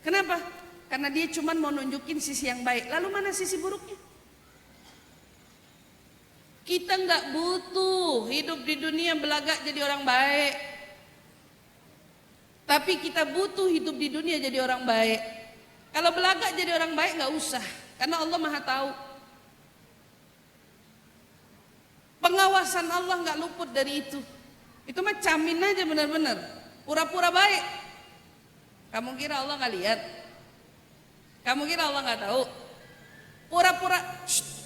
S1: Kenapa? Karena dia cuma mau nunjukin sisi yang baik. Lalu mana sisi buruknya? Kita gak butuh hidup di dunia belagak jadi orang baik. Tapi kita butuh hidup di dunia jadi orang baik. Kalau belagak jadi orang baik gak usah, karena Allah Maha tahu. Pengawasan Allah gak luput dari itu. Itu mah camin aja benar-benar. Pura-pura baik. Kamu kira Allah gak lihat? Kamu kira Allah gak tahu? Pura-pura,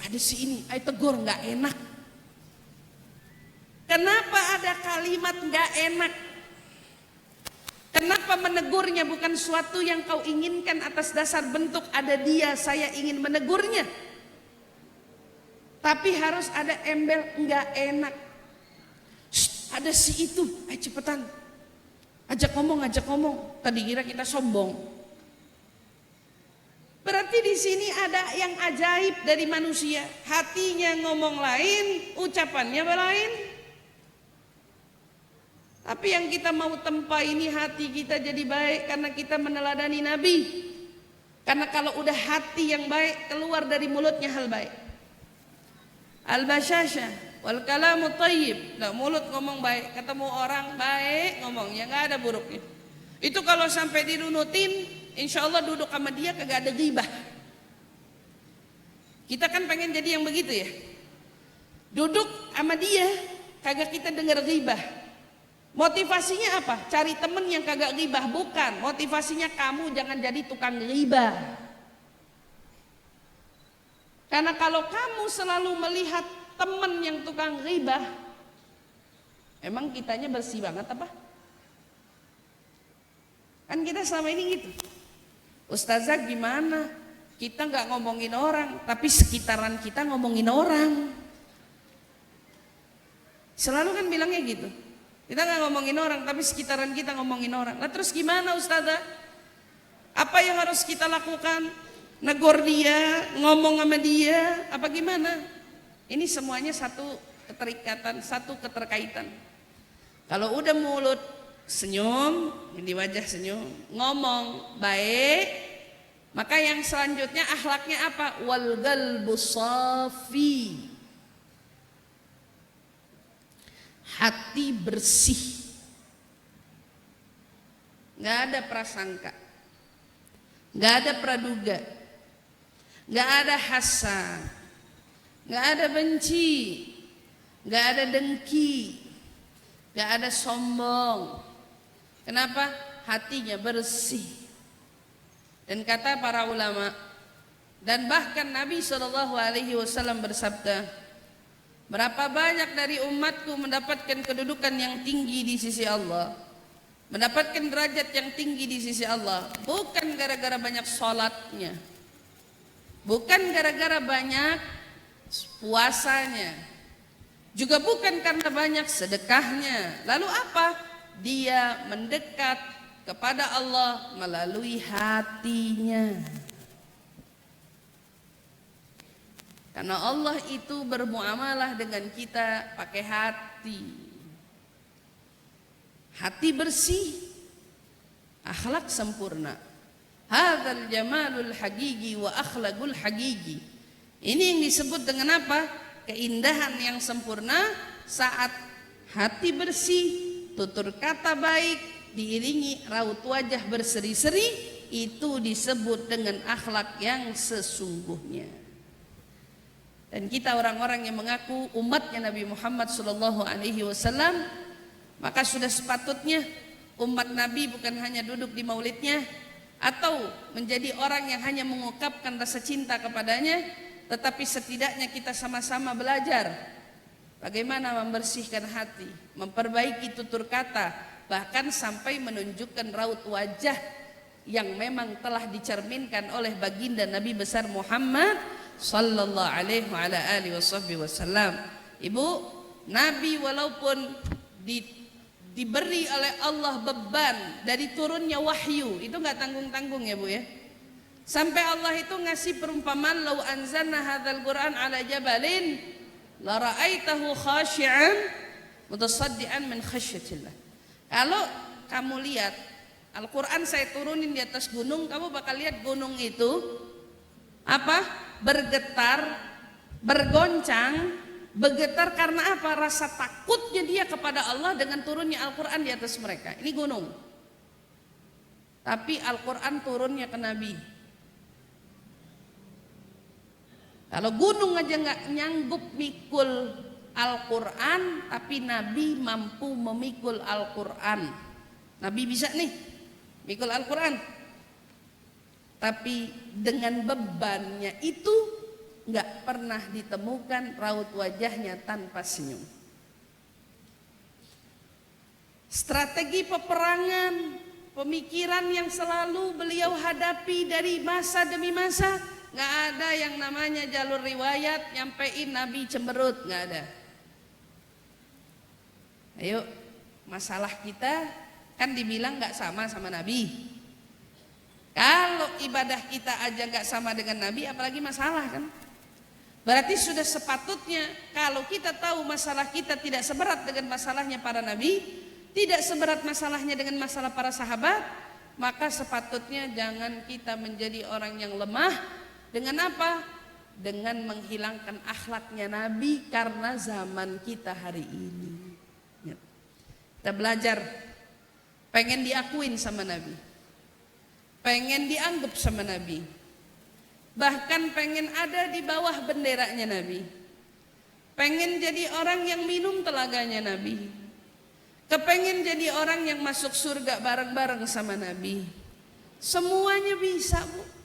S1: ada si ini, ayo tegur, gak enak. Kenapa ada kalimat gak enak? Kenapa menegurnya bukan suatu yang kau inginkan atas dasar bentuk ada dia, saya ingin menegurnya. Tapi harus ada embel enggak enak. Ada si itu, ayo cepetan. Ajak ngomong. Tadi kira kita sombong. Berarti di sini ada yang ajaib dari manusia. Hatinya ngomong lain, ucapannya lain. Tapi yang kita mau tempa ini hati kita jadi baik karena kita meneladani Nabi. Karena kalau udah hati yang baik keluar dari mulutnya hal baik. Al-basyasyah wal kalamu thayyib. Nah, mulut ngomong baik, ketemu orang baik ngomongnya, nggak ada buruknya. Itu kalau sampai dirunutin, insya Allah duduk sama dia kagak ada ghibah. Kita kan pengen jadi yang begitu ya. Duduk sama dia kagak kita dengar ghibah. Motivasinya apa? Cari temen yang kagak ghibah? Bukan. Motivasinya kamu jangan jadi tukang ghibah. Karena kalau kamu selalu melihat temen yang tukang ghibah, emang kitanya bersih banget apa? Kan kita selama ini gitu. Ustazah gimana? Kita gak ngomongin orang, tapi sekitaran kita ngomongin orang. Selalu kan bilangnya gitu. Kita gak ngomongin orang, tapi sekitaran kita ngomongin orang. Lah terus gimana Ustazah? Apa yang harus kita lakukan? Negor dia, ngomong sama dia, apa gimana? Ini semuanya satu keterikatan, satu keterkaitan. Kalau udah mulut senyum, di wajah senyum, ngomong baik, maka yang selanjutnya akhlaknya apa? Wal qalbu shafi. Hati bersih. nggak ada prasangka, nggak ada praduga, nggak ada hasad, nggak ada benci, nggak ada dengki, nggak ada sombong. Kenapa? Hatinya bersih. Dan kata para ulama, dan bahkan Nabi SAW bersabda, berapa banyak dari umatku mendapatkan kedudukan yang tinggi di sisi Allah, mendapatkan derajat yang tinggi di sisi Allah, bukan gara-gara banyak sholatnya, bukan gara-gara banyak puasanya, juga bukan karena banyak sedekahnya. Lalu apa? Dia mendekat kepada Allah melalui hatinya. Karena Allah itu bermuamalah dengan kita pakai hati. Hati bersih, akhlak sempurna. Hadzal jamalul hagigi wa akhlaqul hagigi. Ini yang disebut dengan apa? Keindahan yang sempurna saat hati bersih, tutur kata baik, diiringi raut wajah berseri-seri, itu disebut dengan akhlak yang sesungguhnya. Dan kita orang-orang yang mengaku umatnya Nabi Muhammad SAW, maka sudah sepatutnya umat Nabi bukan hanya duduk di maulidnya atau menjadi orang yang hanya mengungkapkan rasa cinta kepadanya, tetapi setidaknya kita sama-sama belajar bagaimana membersihkan hati, memperbaiki tutur kata, bahkan sampai menunjukkan raut wajah yang memang telah dicerminkan oleh baginda Nabi besar Muhammad sallallahu alaihi wa ala alihi wasallam. Ibu, Nabi walaupun diberi oleh Allah beban dari turunnya wahyu, itu enggak tanggung-tanggung ya Bu ya. Sampai Allah itu ngasih perumpamaan, lau anzalna hadzal Qur'an ala jabalin la ra'aitahu khashi'an mutasaddian min khasyatillah. Kalau kamu lihat Al-Qur'an saya turunin di atas gunung, kamu bakal lihat gunung itu apa? Bergetar, bergoncang, bergetar karena apa? Rasa takutnya dia kepada Allah dengan turunnya Al-Qur'an di atas mereka. Ini gunung. Tapi Al-Qur'an turunnya ke Nabi. Kalau gunung aja nggak nyanggup mikul Al-Quran, tapi Nabi mampu memikul Al-Quran. Nabi bisa nih mikul Al-Quran, tapi dengan bebannya itu nggak pernah ditemukan raut wajahnya tanpa senyum. Strategi peperangan, pemikiran yang selalu beliau hadapi dari masa demi masa, nggak ada yang namanya jalur riwayat nyampein Nabi cemberut, nggak ada. Ayo, masalah kita kan dibilang nggak sama Nabi. Kalau ibadah kita aja nggak sama dengan Nabi, apalagi masalah kan? Berarti sudah sepatutnya kalau kita tahu masalah kita tidak seberat dengan masalahnya para Nabi, tidak seberat masalahnya dengan masalah para sahabat, maka sepatutnya jangan kita menjadi orang yang lemah. Dengan apa? Dengan menghilangkan akhlaknya Nabi karena zaman kita hari ini. Kita belajar, pengen diakuin sama Nabi, pengen dianggap sama Nabi, bahkan pengen ada di bawah benderanya Nabi, pengen jadi orang yang minum telaganya Nabi, kepengen jadi orang yang masuk surga bareng-bareng sama Nabi. Semuanya bisa Bu.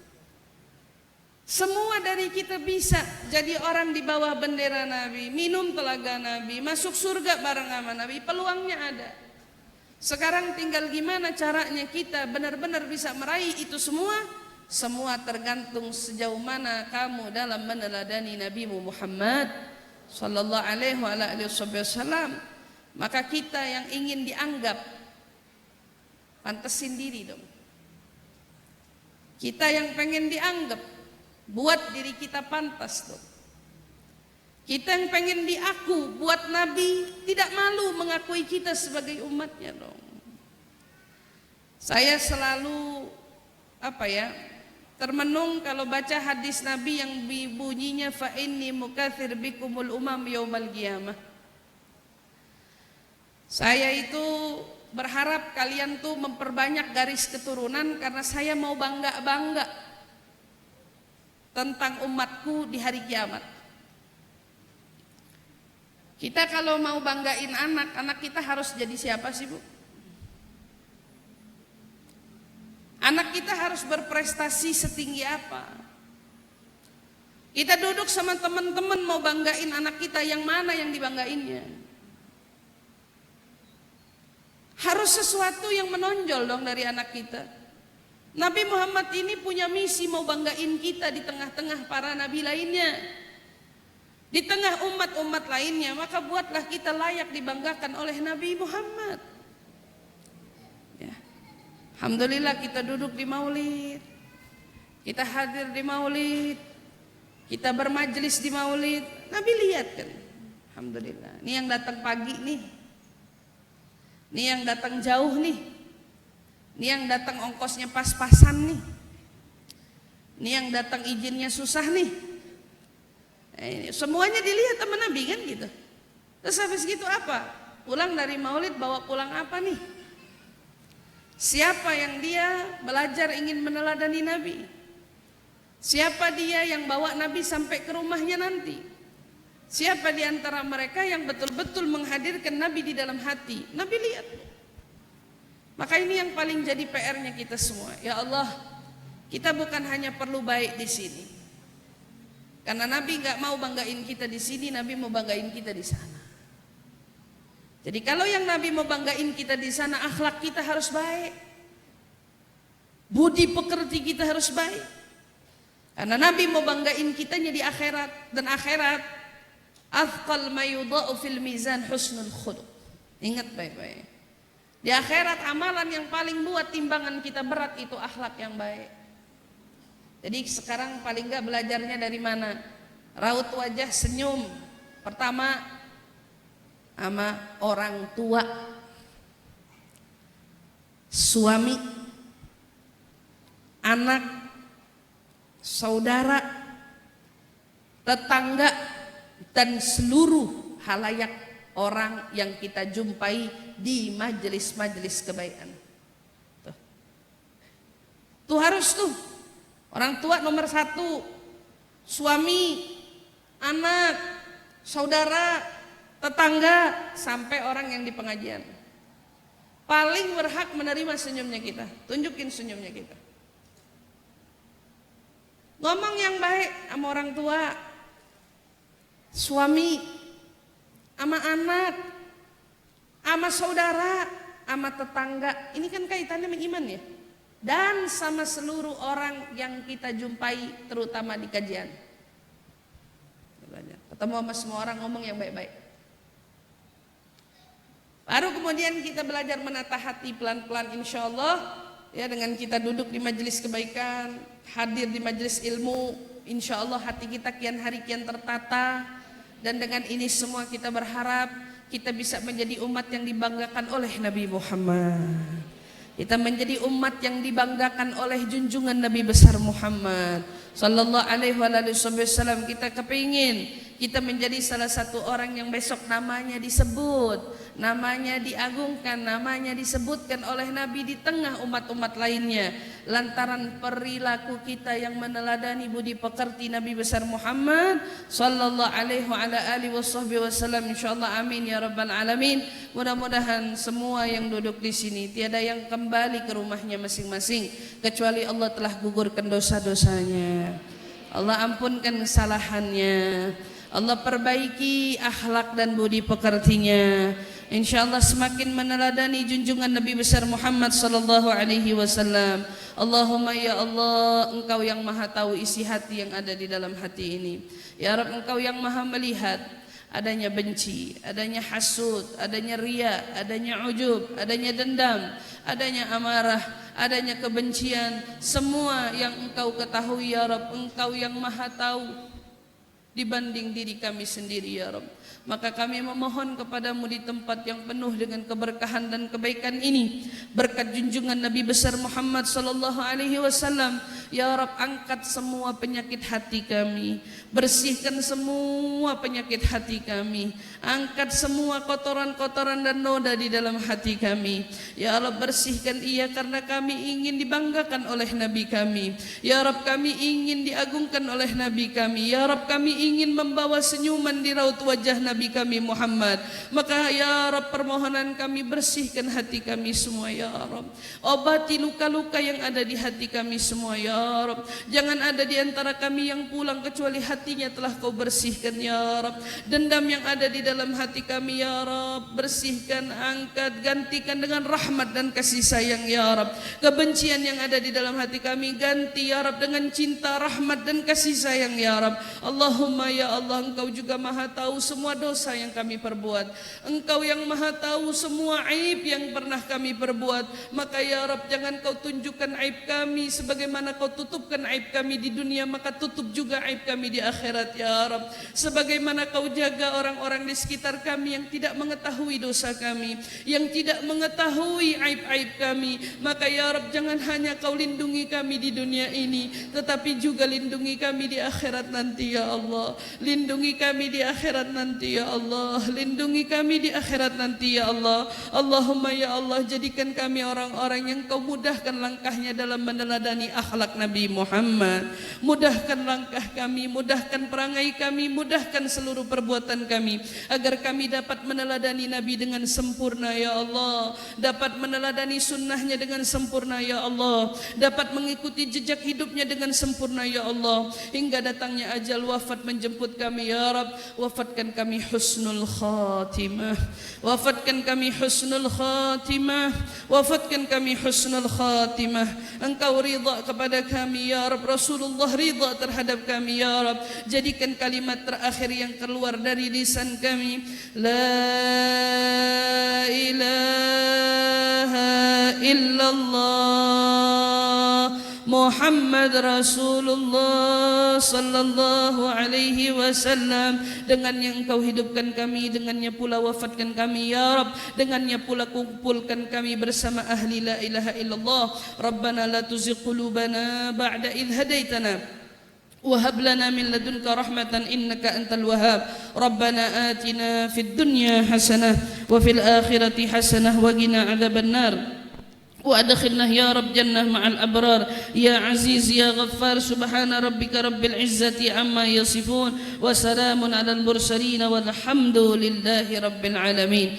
S1: Semua dari kita bisa jadi orang di bawah bendera Nabi, minum telaga Nabi, masuk surga bareng sama Nabi. Peluangnya ada. Sekarang tinggal gimana caranya kita benar-benar bisa meraih itu semua. Semua tergantung sejauh mana kamu dalam meneladani Nabi Muhammad sallallahu alaihi wasallam. Maka kita yang ingin dianggap, pantesin diri dong. Kita yang pengen dianggap, buat diri kita pantas tuh. Kita yang pengen diaku, buat Nabi tidak malu mengakui kita sebagai umatnya dong. Saya selalu termenung kalau baca hadis Nabi yang bunyinya fa inni mukatsir bikumul umam yaumal qiyamah. Saya itu berharap kalian tuh memperbanyak garis keturunan karena saya mau bangga tentang umatku di hari kiamat. Kita kalau mau banggain anak kita harus jadi siapa sih, Bu? Anak kita harus berprestasi setinggi apa? Kita duduk sama teman-teman mau banggain anak kita, yang mana yang dibanggainnya? Harus sesuatu yang menonjol dong dari anak kita. Nabi Muhammad ini punya misi mau banggain kita di tengah-tengah para nabi lainnya, di tengah umat-umat lainnya. Maka buatlah kita layak dibanggakan oleh Nabi Muhammad ya. Alhamdulillah kita duduk di maulid, kita hadir di maulid, kita bermajlis di maulid. Nabi lihat kan, alhamdulillah. Ini yang datang pagi nih, ini yang datang jauh nih, ini yang datang ongkosnya pas-pasan nih, ini yang datang izinnya susah nih. Semuanya dilihat sama Nabi kan gitu. Terus habis gitu apa? Pulang dari maulid bawa pulang apa nih? Siapa yang dia belajar ingin meneladani Nabi? Siapa dia yang bawa Nabi sampai ke rumahnya nanti? Siapa di antara mereka yang betul-betul menghadirkan Nabi di dalam hati? Nabi lihat. Maka ini yang paling jadi PR-nya kita semua. Ya Allah, kita bukan hanya perlu baik di sini. Karena Nabi nggak mau banggain kita di sini, Nabi mau banggain kita di sana. Jadi kalau yang Nabi mau banggain kita di sana, akhlak kita harus baik, budi pekerti kita harus baik. Karena Nabi mau banggain kitanya di akhirat, dan akhirat athqal ma yudha'u fil mizan husnul khuluq. Ingat baik-baik. Di akhirat amalan yang paling buat timbangan kita berat itu akhlak yang baik. Jadi sekarang paling enggak belajarnya dari mana? Raut wajah, senyum. Pertama sama orang tua, suami, anak, saudara, tetangga, dan seluruh halayak orang yang kita jumpai di majelis-majelis kebaikan. Tuh harus tuh. Orang tua nomor satu, suami, anak, saudara, tetangga, sampai orang yang di pengajian. Paling berhak menerima senyumnya kita. Tunjukin senyumnya kita. Ngomong yang baik sama orang tua, suami, sama anak, sama saudara, sama tetangga. Ini kan kaitannya sama iman ya. Dan sama seluruh orang yang kita jumpai, terutama di kajian. Ketemu sama semua orang, ngomong yang baik-baik. Baru kemudian kita belajar menata hati pelan-pelan, insya Allah ya, dengan kita duduk di majelis kebaikan, hadir di majelis ilmu, insya Allah hati kita kian hari kian tertata. Dan dengan ini semua kita berharap kita bisa menjadi umat yang dibanggakan oleh Nabi Muhammad. Kita menjadi umat yang dibanggakan oleh junjungan Nabi besar Muhammad sallallahu alaihi wasallam. Kita kepingin kita menjadi salah satu orang yang besok namanya disebut, namanya diagungkan, namanya disebutkan oleh Nabi di tengah umat-umat lainnya, lantaran perilaku kita yang meneladani budi pekerti Nabi besar Muhammad sallallahu alaihi wasallam. Insyaallah, amin ya rabbal alamin. Mudah-mudahan semua yang duduk di sini tiada yang kembali ke rumahnya masing-masing kecuali Allah telah gugurkan dosa-dosanya, Allah ampunkan kesalahannya, Allah perbaiki akhlak dan budi pekertinya. InsyaAllah semakin meneladani junjungan Nabi besar Muhammad sallallahu alaihi wasallam. Allahumma ya Allah, Engkau yang maha tahu isi hati yang ada di dalam hati ini. Ya Rabb, Engkau yang maha melihat adanya benci, adanya hasud, adanya riya, adanya ujub, adanya dendam, adanya amarah, adanya kebencian. Semua yang Engkau ketahui ya Rabb, Engkau yang maha tahu dibanding diri kami sendiri ya Rabb. Maka kami memohon kepadamu di tempat yang penuh dengan keberkahan dan kebaikan ini, berkat junjungan Nabi besar Muhammad sallallahu alaihi wasallam, ya Rabb, angkat semua penyakit hati kami, bersihkan semua penyakit hati kami, angkat semua kotoran-kotoran dan noda di dalam hati kami. Ya Rabb, bersihkan ia karena kami ingin dibanggakan oleh Nabi kami. Ya Rabb, kami ingin diagungkan oleh Nabi kami. Ya Rabb, kami ingin membawa senyuman di raut wajah Nabi kami Muhammad. Maka ya Rabb, permohonan kami, bersihkan hati kami semua ya Rabb. Obati luka-luka yang ada di hati kami semua ya Rabb. Jangan ada di antara kami yang pulang kecuali hatinya telah kau bersihkan ya Rabb. Dendam yang ada di dalam hati kami ya Rabb, bersihkan, angkat, gantikan dengan rahmat dan kasih sayang ya Rabb. Kebencian yang ada di dalam hati kami ganti ya Rabb dengan cinta, rahmat dan kasih sayang ya Rabb. Allahumma ya Allah, Engkau juga maha tahu semua dosa yang kami perbuat. Engkau yang maha tahu semua aib yang pernah kami perbuat. Maka ya Rabb, jangan kau tunjukkan aib kami sebagaimana kau tutupkan aib kami di dunia, maka tutup juga aib kami di akhirat ya Rabb. Sebagaimana kau jaga orang-orang di sekitar kami yang tidak mengetahui dosa kami, yang tidak mengetahui aib-aib kami, maka ya Rabb, jangan hanya kau lindungi kami di dunia ini, tetapi juga lindungi kami di akhirat nanti ya Allah. Lindungi kami di akhirat nanti ya Allah. Lindungi kami di akhirat nanti ya Allah. Allahumma ya Allah, jadikan kami orang-orang yang kau mudahkan langkahnya dalam meneladani akhlak Nabi Muhammad. Mudahkan langkah kami, mudahkan perangai kami, mudahkan seluruh perbuatan kami, agar kami dapat meneladani Nabi dengan sempurna ya Allah, dapat meneladani sunnahnya dengan sempurna ya Allah, dapat mengikuti jejak hidupnya dengan sempurna ya Allah, hingga datangnya ajal wafat menjemput kami ya Rabb. Wafatkan kami husnul khatimah, wafatkan kami husnul khatimah, wafatkan kami husnul khatimah. Engkau ridha kepada kami ya Rabb, Rasulullah ridha terhadap kami ya Rabb. Jadikan kalimat terakhir yang keluar dari lisan kami, la ilaha illallah Muhammad Rasulullah sallallahu alaihi wasallam. Dengannya engkau hidupkan kami, dengannya pula wafatkan kami ya Rabb, dengannya pula kumpulkan kami bersama ahli la ilaha illallah. Rabbana la tuzigh qulubana ba'da idh hadaitana wa hab lana min ladunka rahmatan innaka antal wahhab. Rabbana atina fid dunya hasanah wa fil akhirati hasanah wa qina adzabannar. وأدخلنا يا رب جنة مع الأبرار يا عزيز يا غفار. سبحان ربك رب العزة عما يصفون وسلام على المرسلين والحمد لله رب العالمين.